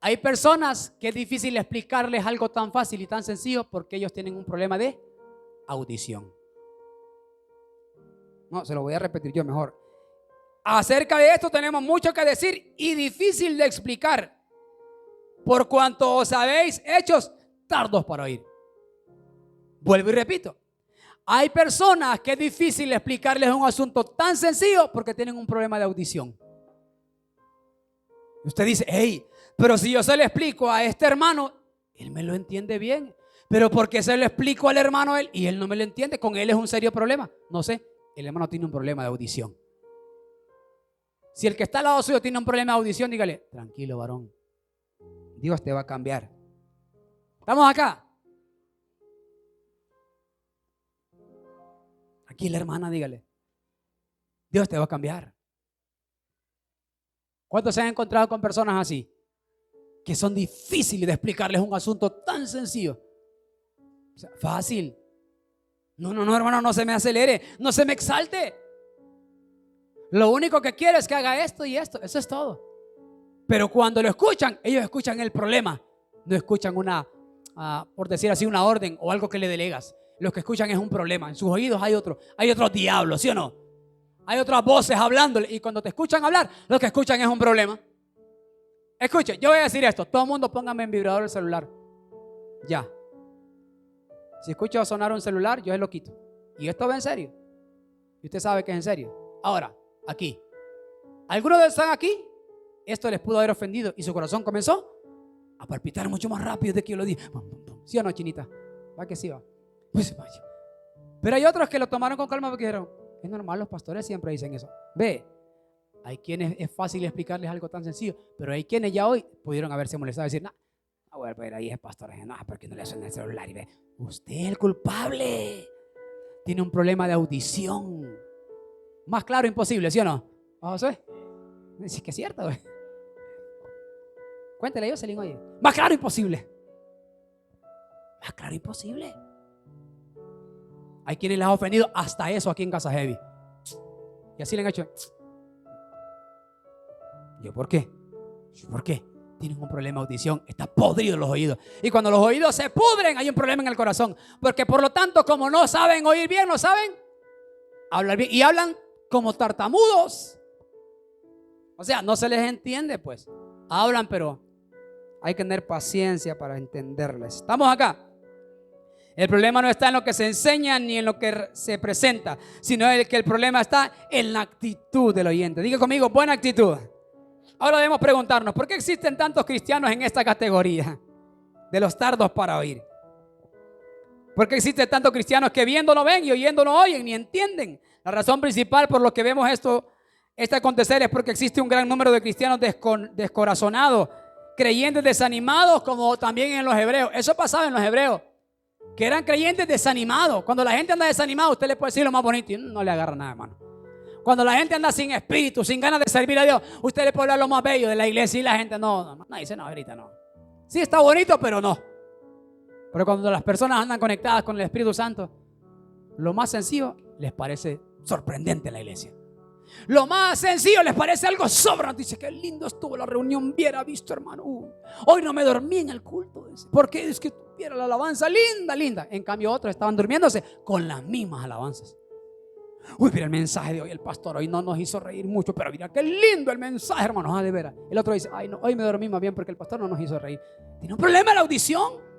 Hay personas que es difícil explicarles algo tan fácil y tan sencillo porque ellos tienen un problema de audición. No, se lo voy a repetir yo mejor. Acerca de esto tenemos mucho que decir y difícil de explicar por cuanto os habéis hecho tardos para oír. Vuelvo y repito. Hay personas que es difícil explicarles un asunto tan sencillo porque tienen un problema de audición. Usted dice, hey, pero si yo se lo explico a este hermano, él me lo entiende bien. Pero ¿por qué se lo explico al hermano él y él no me lo entiende? Con él es un serio problema. No sé, el hermano tiene un problema de audición. Si el que está al lado suyo tiene un problema de audición, dígale, tranquilo varón, Dios te va a cambiar. ¿Estamos acá? Aquí la hermana, dígale, Dios te va a cambiar. ¿Cuántos se han encontrado con personas así? Que son difíciles de explicarles un asunto tan sencillo. O sea, fácil. No, hermano, no se me acelere, no se me exalte. Lo único que quiero es que haga esto y esto, eso es todo. Pero cuando lo escuchan, ellos escuchan el problema. No escuchan por decir así, una orden o algo que le delegas. Lo que escuchan es un problema. En sus oídos hay otros diablos, ¿sí o no? Hay otras voces hablándole y cuando te escuchan hablar, lo que escuchan es un problema. Escuche, yo voy a decir esto. Todo el mundo póngame en vibrador el celular. Ya. Si escucho sonar un celular, yo lo quito. Y esto va en serio. Y usted sabe que es en serio. Ahora, aquí. ¿Algunos de ustedes están aquí? Esto les pudo haber ofendido y su corazón comenzó a palpitar mucho más rápido de que yo lo dije. ¿Sí o no, chinita? Va que sí va. Pues vaya. Pero hay otros que lo tomaron con calma porque dijeron, es normal, los pastores siempre dicen eso. Ve, hay quienes es fácil explicarles algo tan sencillo, pero hay quienes ya hoy pudieron haberse molestado y decir, no, voy a ver ahí es pastor, no, porque no le suena el celular y ve, usted es el culpable, tiene un problema de audición. Más claro imposible, ¿sí o no? José, sí que es cierto, güey. Cuéntale yo, Celín, oye. Más claro imposible. Más claro imposible. Hay quienes les ha ofendido hasta eso aquí en Casa Heavy. Y así le han hecho. ¿Yo por qué? ¿Por qué? Tienen un problema de audición. Está podrido los oídos. Y cuando los oídos se pudren, hay un problema en el corazón. Porque por lo tanto, como no saben oír bien, no saben hablar bien. Y hablan como tartamudos. O sea, no se les entiende, pues. Hablan, pero hay que tener paciencia para entenderles. ¿Estamos acá? El problema no está en lo que se enseña ni en lo que se presenta, sino que el problema está en la actitud del oyente. Diga conmigo, buena actitud. Ahora debemos preguntarnos, ¿por qué existen tantos cristianos en esta categoría de los tardos para oír? ¿Por qué existen tantos cristianos que viendo no ven y oyendo no oyen ni entienden? La razón principal por lo que vemos este acontecer es porque existe un gran número de cristianos descorazonados, creyentes desanimados, como también en los hebreos. Eso pasaba en los hebreos, que eran creyentes desanimados. Cuando la gente anda desanimada, usted le puede decir lo más bonito y no le agarra nada, hermano. Cuando la gente anda sin espíritu, sin ganas de servir a Dios, usted le puede hablar lo más bello de la iglesia y la gente no dice no, ahorita no. Sí está bonito, pero no. Pero cuando las personas andan conectadas con el Espíritu Santo, lo más sencillo les parece sorprendente la iglesia. Lo más sencillo les parece algo sobrante. Dice, qué lindo estuvo la reunión, viera visto, hermano. Hoy no me dormí en el culto. Porque es que tuviera la alabanza linda, linda. En cambio otros estaban durmiéndose con las mismas alabanzas. Uy, mira el mensaje de hoy, el pastor hoy no nos hizo reír mucho, pero mira qué lindo el mensaje, hermano. De veras. El otro dice, ay no, hoy me dormí más bien porque el pastor no nos hizo reír. Tiene un problema la audición.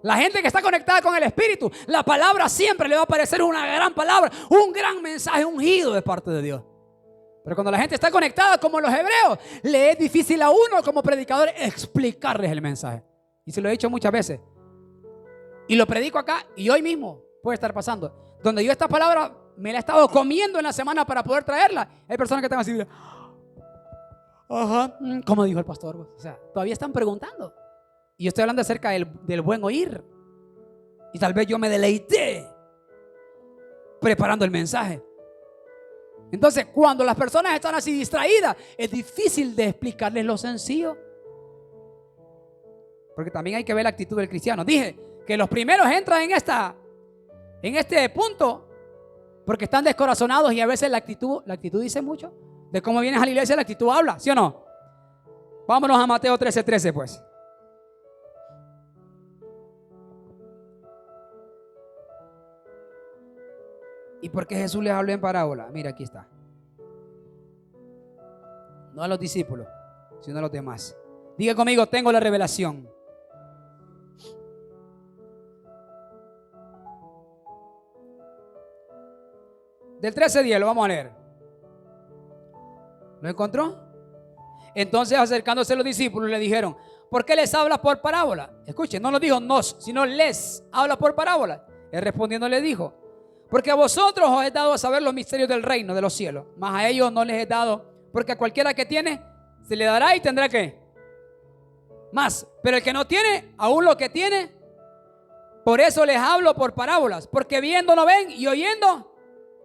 La gente que está conectada con el Espíritu, la palabra siempre le va a parecer una gran palabra, un gran mensaje ungido de parte de Dios. Pero cuando la gente está conectada como los hebreos, le es difícil a uno como predicador explicarles el mensaje. Y se lo he dicho muchas veces. Y lo predico acá y hoy mismo puede estar pasando. Donde yo esta palabra me la he estado comiendo en la semana para poder traerla. Hay personas que están así, ajá, ¿cómo dijo el pastor? O sea, todavía están preguntando. Y yo estoy hablando acerca del buen oír. Y tal vez yo me deleité preparando el mensaje. Entonces, cuando las personas están así distraídas, es difícil de explicarles lo sencillo. Porque también hay que ver la actitud del cristiano. Dije que los primeros entran en este punto porque están descorazonados y a veces la actitud dice mucho. De cómo vienes a la iglesia, la actitud habla, ¿sí o no? Vámonos a Mateo 13:13 pues. ¿Y por qué Jesús les habló en parábola? Mira, aquí está. No a los discípulos, sino a los demás. Diga conmigo, tengo la revelación. Del 13:10 lo vamos a leer. ¿Lo encontró? Entonces acercándose los discípulos le dijeron, ¿por qué les habla por parábola? Escuchen, no nos dijo nos, sino les habla por parábola. Él respondiendo le dijo, porque a vosotros os he dado a saber los misterios del reino de los cielos, mas a ellos no les he dado, porque a cualquiera que tiene se le dará y tendrá que más, pero el que no tiene, aún lo que tiene, por eso les hablo por parábolas, porque viendo no ven y oyendo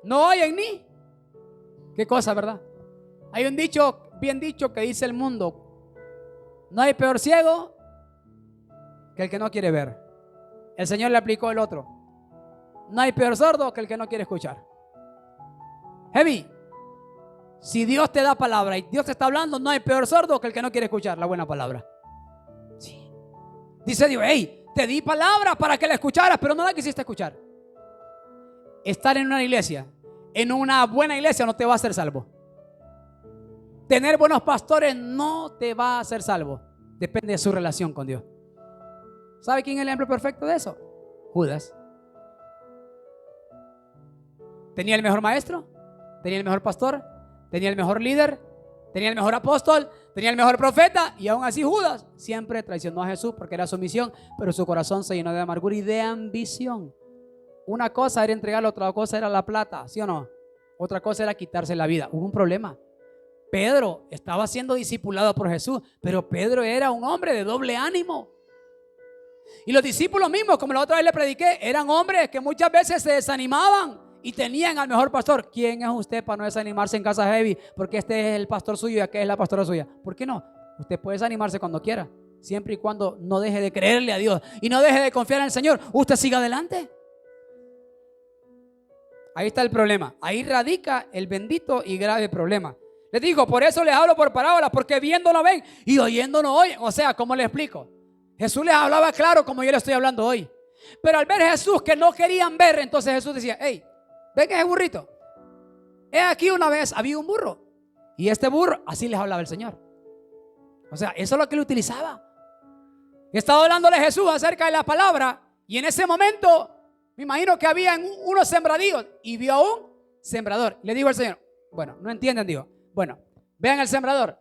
no oyen ni. Qué cosa, ¿verdad? Hay un dicho bien dicho que dice el mundo, no hay peor ciego que el que no quiere ver. El Señor le aplicó el otro, no hay peor sordo que el que no quiere escuchar. Heavy, si Dios te da palabra y Dios te está hablando, no hay peor sordo que el que no quiere escuchar la buena palabra. Sí. Dice Dios, hey, te di palabra para que la escucharas, pero no la quisiste escuchar. Estar en una iglesia, en una buena iglesia, no te va a hacer salvo. Tener buenos pastores no te va a hacer salvo. Depende de su relación con Dios. ¿Sabe quién es el ejemplo perfecto de eso? Judas. Tenía el mejor maestro, tenía el mejor pastor, tenía el mejor líder, tenía el mejor apóstol, tenía el mejor profeta, y aún así Judas siempre traicionó a Jesús porque era su misión, pero su corazón se llenó de amargura y de ambición. Una cosa era entregarle, otra cosa era la plata, ¿sí o no? Otra cosa era quitarse la vida. Hubo un problema. Pedro estaba siendo discipulado por Jesús, pero Pedro era un hombre de doble ánimo. Y los discípulos mismos, como la otra vez le prediqué, eran hombres que muchas veces se desanimaban y tenían al mejor pastor. ¿Quién es usted para no desanimarse en casa heavy? Porque este es el pastor suyo y aquel es la pastora suya. ¿Por qué no? Usted puede desanimarse cuando quiera, siempre y cuando no deje de creerle a Dios y no deje de confiar en el Señor. Usted siga adelante. Ahí está el problema. Ahí radica el bendito y grave problema. Les digo, por eso les hablo por parábolas, porque viendo no ven y oyendo no oyen. O sea, ¿cómo les explico? Jesús les hablaba claro como yo les estoy hablando hoy. Pero al ver a Jesús que no querían ver, entonces Jesús decía, hey, ven ese burrito. He aquí una vez había un burro. Y este burro, así les hablaba el Señor. O sea, eso es lo que él utilizaba. Estaba hablándole Jesús acerca de la palabra. Y en ese momento, me imagino que había unos sembradíos. Y vio a un sembrador. Le dijo al Señor, Bueno, no entienden, digo. Bueno, vean el sembrador.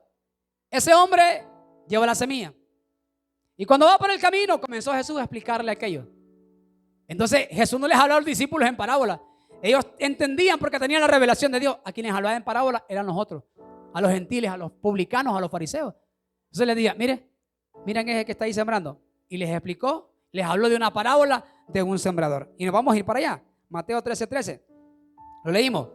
Ese hombre lleva la semilla. Y cuando va por el camino, comenzó Jesús a explicarle aquello. Entonces Jesús no les habló a los discípulos en parábola. Ellos entendían porque tenían la revelación de Dios. A quienes hablaba en parábola eran nosotros, a los gentiles, a los publicanos, a los fariseos. Entonces les decía, miren ese que está ahí sembrando. Y les explicó, les habló de una parábola de un sembrador. Y nos vamos a ir para allá. Mateo 13:13. Lo leímos.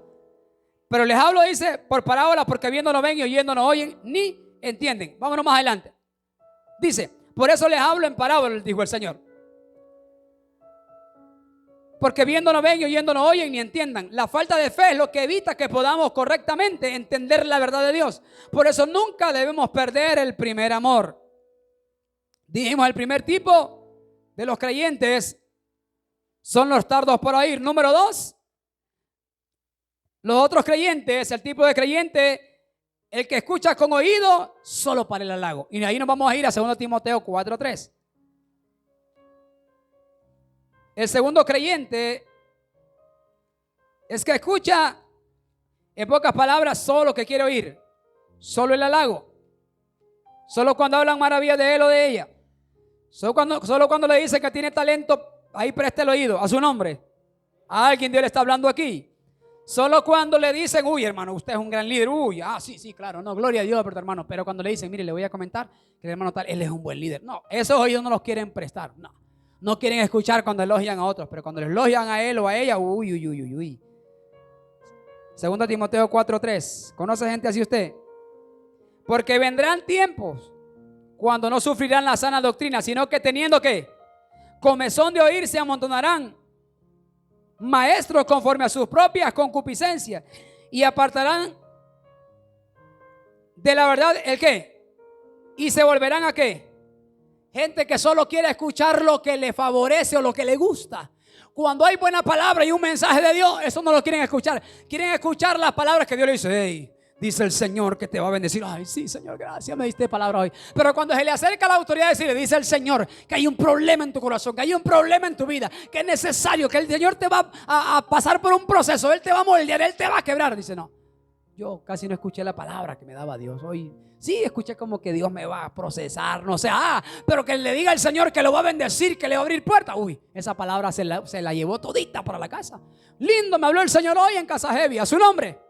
Pero les hablo, dice, por parábola, porque viendo no ven y oyendo no oyen, ni entienden. Vámonos más adelante. Dice, por eso les hablo en parábola, dijo el Señor. Porque viendo no ven y oyendo no oyen ni entiendan. La falta de fe es lo que evita que podamos correctamente entender la verdad de Dios. Por eso nunca debemos perder el primer amor. Dijimos, el primer tipo de los creyentes son los tardos por oír. Número 2, los otros creyentes, el tipo de creyente, el que escucha con oído solo para el halago. Y de ahí nos vamos a ir a 2 Timoteo 4:3. El segundo creyente es que escucha, en pocas palabras, solo lo que quiere oír, solo el halago, solo cuando hablan maravillas de él o de ella, solo cuando le dicen que tiene talento, ahí presta el oído a su nombre. A alguien Dios le está hablando aquí. Solo cuando le dicen, uy hermano, usted es un gran líder, sí, claro, no, gloria a Dios, pero hermano, pero cuando le dicen, mire, le voy a comentar que el hermano tal, él es un buen líder. No, esos oídos no los quieren prestar, no quieren escuchar cuando elogian a otros, pero cuando le elogian a él o a ella, uy. 2 Timoteo 4:3, ¿conoce gente así usted? Porque vendrán tiempos cuando no sufrirán la sana doctrina, sino que teniendo que comezón de oír se amontonarán maestros conforme a sus propias concupiscencias y apartarán de la verdad el qué, y se volverán a qué, gente que solo quiere escuchar lo que le favorece o lo que le gusta. Cuando hay buena palabra y un mensaje de Dios, eso no lo quieren escuchar. Quieren escuchar las palabras que Dios le dice. Hey, dice el Señor que te va a bendecir. Ay, sí, Señor, gracias, me diste palabra hoy. Pero cuando se le acerca a la autoridad y le dice el Señor que hay un problema en tu corazón, que hay un problema en tu vida, que es necesario, que el Señor te va a pasar por un proceso, Él te va a moldear, Él te va a quebrar. Dice, no, yo casi no escuché la palabra que me daba Dios hoy. Sí, escuché como que Dios me va a procesar, no sé, pero que le diga al Señor que lo va a bendecir, que le va a abrir puertas. Uy, esa palabra se la llevó todita para la casa. Lindo me habló el Señor hoy en Casa Heavy, a su nombre.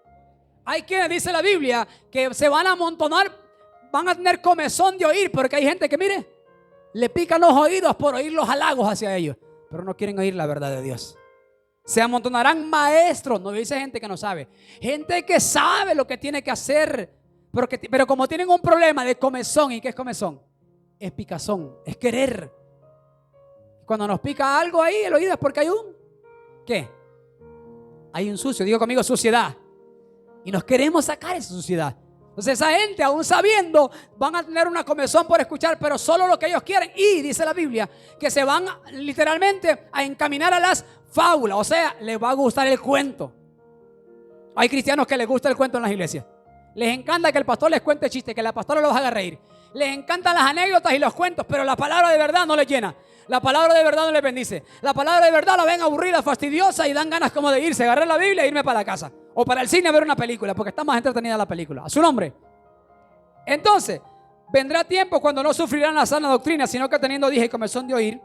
Hay quienes, dice la Biblia, que se van a amontonar, van a tener comezón de oír, porque hay gente que, mire, le pican los oídos por oír los halagos hacia ellos, pero no quieren oír la verdad de Dios. Se amontonarán maestros, no dice gente que no sabe, gente que sabe lo que tiene que hacer, pero como tienen un problema de comezón. ¿Y qué es comezón? Es picazón, es querer. Cuando nos pica algo ahí el oído es porque hay ¿qué? Hay un sucio, digo conmigo, suciedad. Y nos queremos sacar esa suciedad. Entonces esa gente, aún sabiendo, van a tener una comezón por escuchar, pero solo lo que ellos quieren. Y dice la Biblia que se van literalmente a encaminar a las fábulas. O sea, les va a gustar el cuento. Hay cristianos que les gusta el cuento en las iglesias. Les encanta que el pastor les cuente chistes, que la pastora los haga reír. Les encantan las anécdotas y los cuentos, pero la palabra de verdad no les llena. La palabra de verdad no les bendice. La palabra de verdad la ven aburrida, fastidiosa y dan ganas como de irse, agarrar la Biblia e irme para la casa. O para el cine a ver una película, porque está más entretenida la película. A su nombre. Entonces, vendrá tiempo cuando no sufrirán la sana doctrina, sino que teniendo, dije, comezón de oír,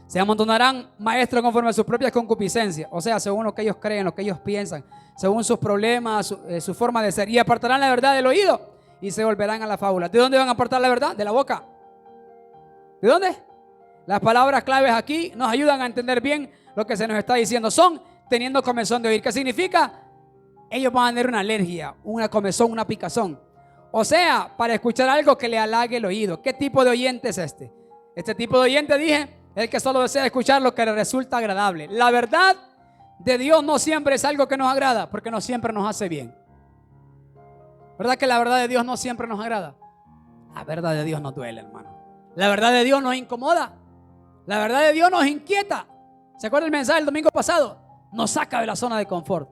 se amontonarán maestros conforme a sus propias concupiscencias. O sea, según lo que ellos creen, lo que ellos piensan, según sus problemas, su forma de ser. Y apartarán la verdad del oído y se volverán a la fábula. ¿De dónde van a apartar la verdad? De la boca. ¿De dónde? Las palabras claves aquí nos ayudan a entender bien lo que se nos está diciendo. Son teniendo comezón de oír. ¿Qué significa? Ellos van a tener una alergia, una comezón, una picazón. O sea, para escuchar algo que le halague el oído. ¿Qué tipo de oyente es este? Este tipo de oyente, dije, es el que solo desea escuchar lo que le resulta agradable. La verdad de Dios no siempre es algo que nos agrada, porque no siempre nos hace bien. ¿Verdad que la verdad de Dios no siempre nos agrada? La verdad de Dios nos duele, hermano. La verdad de Dios nos incomoda. La verdad de Dios nos inquieta. ¿Se acuerda el mensaje del domingo pasado? Nos saca de la zona de confort.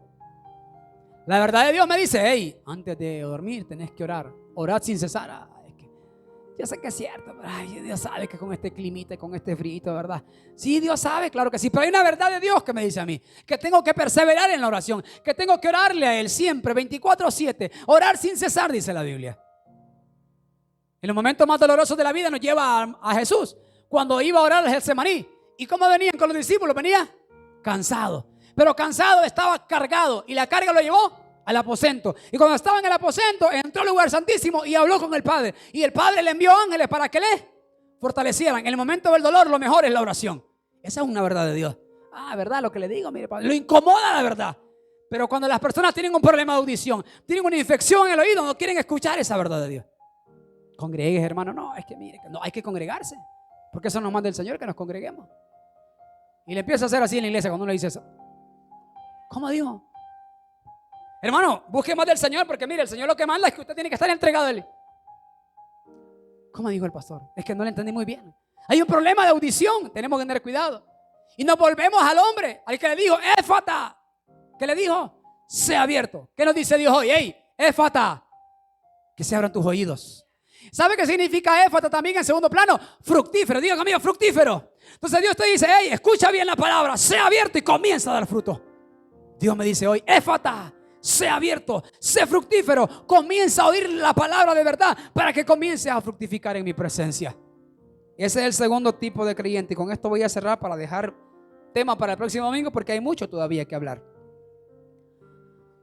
La verdad de Dios me dice, hey, antes de dormir tenés que orar. Orad sin cesar. Es que Yo sé que es cierto, pero ay, Dios sabe que con este climita y con este frío, ¿verdad? Sí, Dios sabe, claro que sí, pero hay una verdad de Dios que me dice a mí, que tengo que perseverar en la oración, que tengo que orarle a Él siempre, 24/7, orar sin cesar, dice la Biblia. En los momentos más dolorosos de la vida nos lleva a Jesús, cuando iba a orar al Getsemaní. ¿Y cómo venían con los discípulos? Venía cansado, pero cansado estaba cargado y la carga lo llevó al aposento. Y cuando estaba en el aposento, entró al lugar santísimo y habló con el Padre. Y el Padre le envió ángeles para que le fortalecieran. En el momento del dolor, lo mejor es la oración. Esa es una verdad de Dios. Ah, ¿verdad? Lo que le digo, mire, Padre, lo incomoda la verdad. Pero cuando las personas tienen un problema de audición, tienen una infección en el oído, no quieren escuchar esa verdad de Dios. Congregues, hermano. No, es que mire, no, hay que congregarse. Porque eso nos manda el Señor, que nos congreguemos. Y le empieza a hacer así en la iglesia cuando uno le dice eso. ¿Cómo dijo? Hermano, busque más del Señor, porque mire, el Señor lo que manda es que usted tiene que estar entregado a Él. ¿Cómo dijo el pastor? Es que no le entendí muy bien. Hay un problema de audición, tenemos que tener cuidado. Y nos volvemos al hombre, al que le dijo, Éfata. ¿Qué le dijo? Sea abierto. ¿Qué nos dice Dios hoy? Hey, Éfata, que se abran tus oídos. ¿Sabe qué significa Éfata también en segundo plano? Fructífero. Diga conmigo, fructífero. Entonces Dios te dice, hey, escucha bien la palabra, sea abierto y comienza a dar fruto. Dios me dice hoy, Éfata, sea abierto, sé fructífero, comienza a oír la palabra de verdad para que comiences a fructificar en mi presencia. Ese es el segundo tipo de creyente. Y con esto voy a cerrar para dejar tema para el próximo domingo, porque hay mucho todavía que hablar.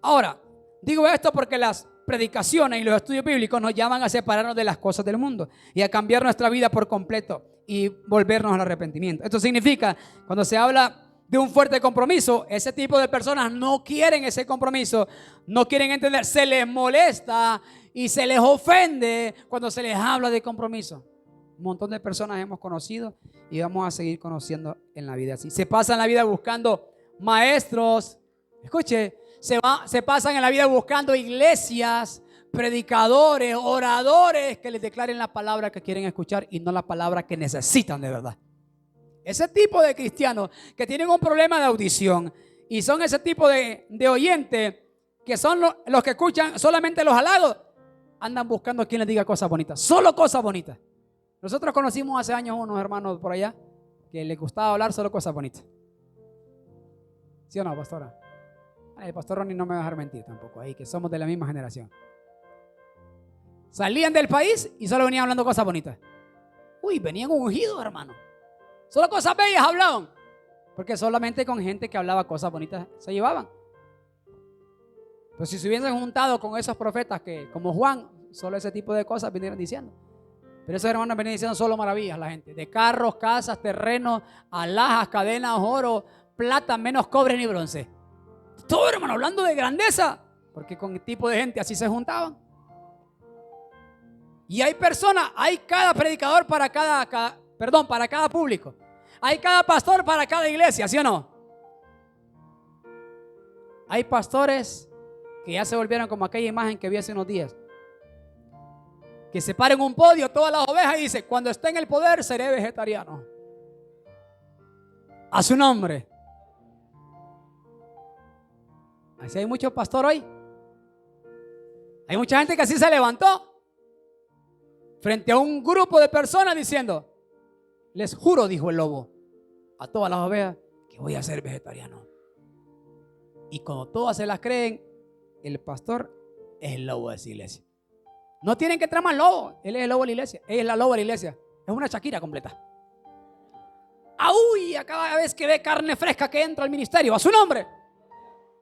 Ahora, digo esto porque las predicaciones y los estudios bíblicos nos llaman a separarnos de las cosas del mundo y a cambiar nuestra vida por completo y volvernos al arrepentimiento. Esto significa, cuando se habla de un fuerte compromiso, ese tipo de personas no quieren ese compromiso, no quieren entender, se les molesta y se les ofende cuando se les habla de compromiso. Un montón de personas hemos conocido y vamos a seguir conociendo en la vida así. Se pasan la vida buscando maestros, escuche, se pasan en la vida buscando iglesias, predicadores, oradores que les declaren la palabra que quieren escuchar y no la palabra que necesitan de verdad. Ese tipo de cristianos que tienen un problema de audición y son ese tipo de oyentes que son los que escuchan solamente los halagos, andan buscando a quien les diga cosas bonitas, solo cosas bonitas. Nosotros conocimos hace años unos hermanos por allá que les gustaba hablar solo cosas bonitas. ¿Sí o no, pastora? El pastor Ronnie no me va a dejar mentir tampoco, ahí que somos de la misma generación. Salían del país y solo venían hablando cosas bonitas. Uy, venían ungidos, hermano. Solo cosas bellas hablaban. Porque solamente con gente que hablaba cosas bonitas se llevaban. Pues si se hubiesen juntado con esos profetas que, como Juan, solo ese tipo de cosas vinieron diciendo. Pero esos hermanos venían diciendo solo maravillas la gente. De carros, casas, terrenos, alhajas, cadenas, oro, plata, menos cobre ni bronce. Todo, hermano, hablando de grandeza. Porque con el tipo de gente así se juntaban. Y hay personas, hay cada predicador para para cada público. Hay cada pastor para cada iglesia, ¿sí o no? Hay pastores que ya se volvieron como aquella imagen que vi hace unos días. Que se paran en un podio todas las ovejas y dice, cuando esté en el poder seré vegetariano. A su nombre. Así hay muchos pastores hoy. Hay mucha gente que así se levantó frente a un grupo de personas diciendo, les juro, dijo el lobo, a todas las ovejas que voy a ser vegetariano. Y como todas se las creen, el pastor es el lobo de esa iglesia. No tienen que tramar lobo, él es el lobo de la iglesia, ella es la loba de la iglesia. Es una Shakira completa. ¡Auy! A cada vez que ve carne fresca que entra al ministerio, a su nombre.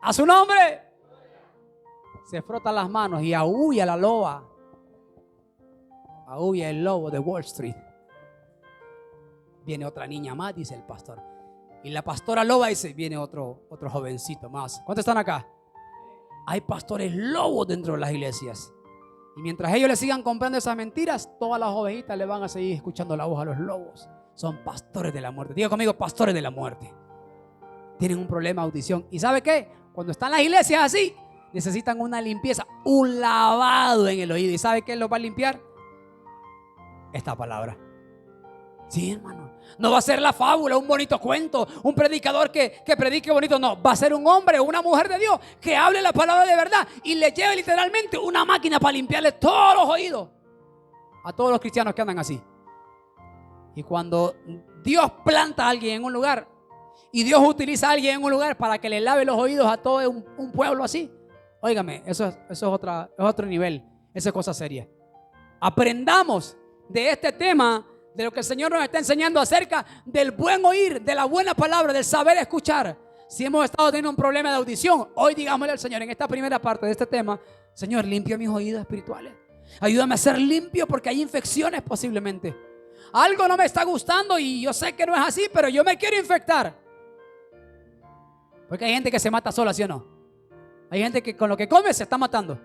A su nombre. Se frota las manos y aúlla la loba. Aúlla el lobo de Wall Street. Viene otra niña más, dice el pastor. Y la pastora loba dice, viene otro jovencito más. ¿Cuántos están acá? Hay pastores lobos dentro de las iglesias. Y mientras ellos le sigan comprando esas mentiras, todas las ovejitas le van a seguir escuchando la voz a los lobos. Son pastores de la muerte. Diga conmigo, pastores de la muerte. Tienen un problema de audición. ¿Y sabe qué? Cuando están las iglesias así, necesitan una limpieza, un lavado en el oído. ¿Y sabe qué los va a limpiar? Esta palabra. Sí, hermano. No va a ser la fábula, un bonito cuento, un predicador que predique bonito. No, va a ser un hombre o una mujer de Dios que hable la palabra de verdad y le lleve literalmente una máquina para limpiarle todos los oídos. a todos los cristianos que andan así. Y cuando Dios planta a alguien en un lugar y Dios utiliza a alguien en un lugar para que le lave los oídos a todo un pueblo así, óigame, eso es otro nivel. Esa es cosa seria. Aprendamos de este tema, de lo que el Señor nos está enseñando acerca del buen oír, de la buena palabra, del saber escuchar. Si hemos estado teniendo un problema de audición, hoy digámosle al Señor en esta primera parte de este tema: Señor, limpia mis oídos espirituales. Ayúdame a ser limpio porque hay infecciones posiblemente. Algo no me está gustando y yo sé que no es así, pero yo me quiero infectar. Porque hay gente que se mata sola, ¿sí o no? Hay gente que con lo que come se está matando.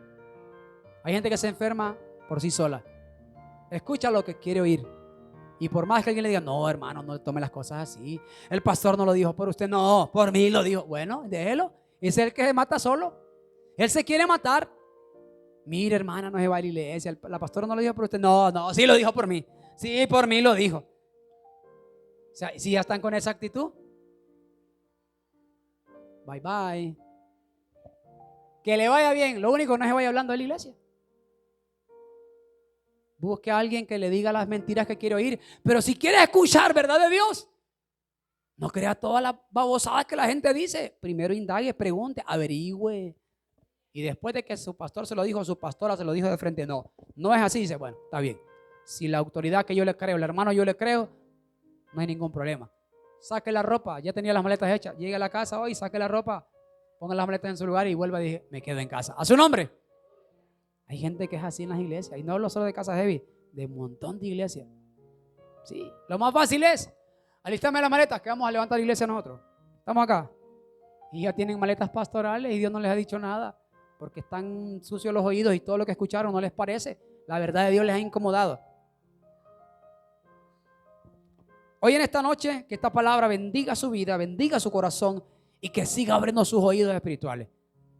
Hay gente que se enferma por sí sola. Escucha lo que quiere oír. Y por más que alguien le diga: no, hermano, no tome las cosas así, el pastor no lo dijo por usted, no, por mí lo dijo. Bueno, déjelo. Es el que se mata solo. Él se quiere matar. Mire, hermana, no se va a la iglesia, la pastora no lo dijo por usted. No, sí lo dijo por mí. Sí, por mí lo dijo. O sea, si ya están con esa actitud, bye bye. Que le vaya bien. Lo único, no se vaya hablando de la iglesia. Busque a alguien que le diga las mentiras que quiere oír. Pero si quiere escuchar verdad de Dios, no crea todas las babosadas que la gente dice. Primero indague, pregunte, averigüe. Y después de que su pastor se lo dijo, su pastora se lo dijo de frente, no es así. Dice: bueno, está bien. Si la autoridad que yo le creo, el hermano yo le creo, no hay ningún problema. Saque la ropa, ya tenía las maletas hechas. Llegue a la casa hoy, saque la ropa, ponga las maletas en su lugar y vuelva y dije: me quedo en casa. A su nombre. Hay gente que es así en las iglesias. Y no hablo solo de Casa Heavy, de un montón de iglesias. Sí, lo más fácil es: alistame las maletas que vamos a levantar iglesia nosotros. Estamos acá. Y ya tienen maletas pastorales y Dios no les ha dicho nada, porque están sucios los oídos y todo lo que escucharon no les parece. La verdad de Dios les ha incomodado. Hoy en esta noche, que esta palabra bendiga su vida, bendiga su corazón y que siga abriendo sus oídos espirituales,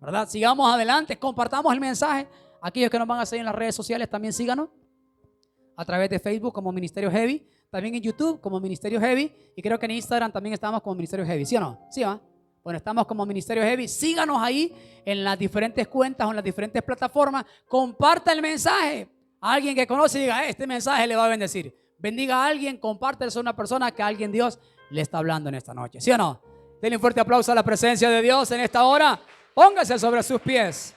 ¿verdad? Sigamos adelante, compartamos el mensaje. Aquellos que nos van a seguir en las redes sociales también síganos a través de Facebook como Ministerio Heavy, también en YouTube como Ministerio Heavy, y creo que en Instagram también estamos como Ministerio Heavy, ¿sí o no? ¿Sí, va? Bueno, estamos como Ministerio Heavy. Síganos ahí en las diferentes cuentas o en las diferentes plataformas. Comparta el mensaje a alguien que conoce y diga: este mensaje le va a bendecir. Bendiga a alguien, compártelo a una persona que alguien Dios le está hablando en esta noche, ¿sí o no? Denle un fuerte aplauso a la presencia de Dios en esta hora. Póngase sobre sus pies.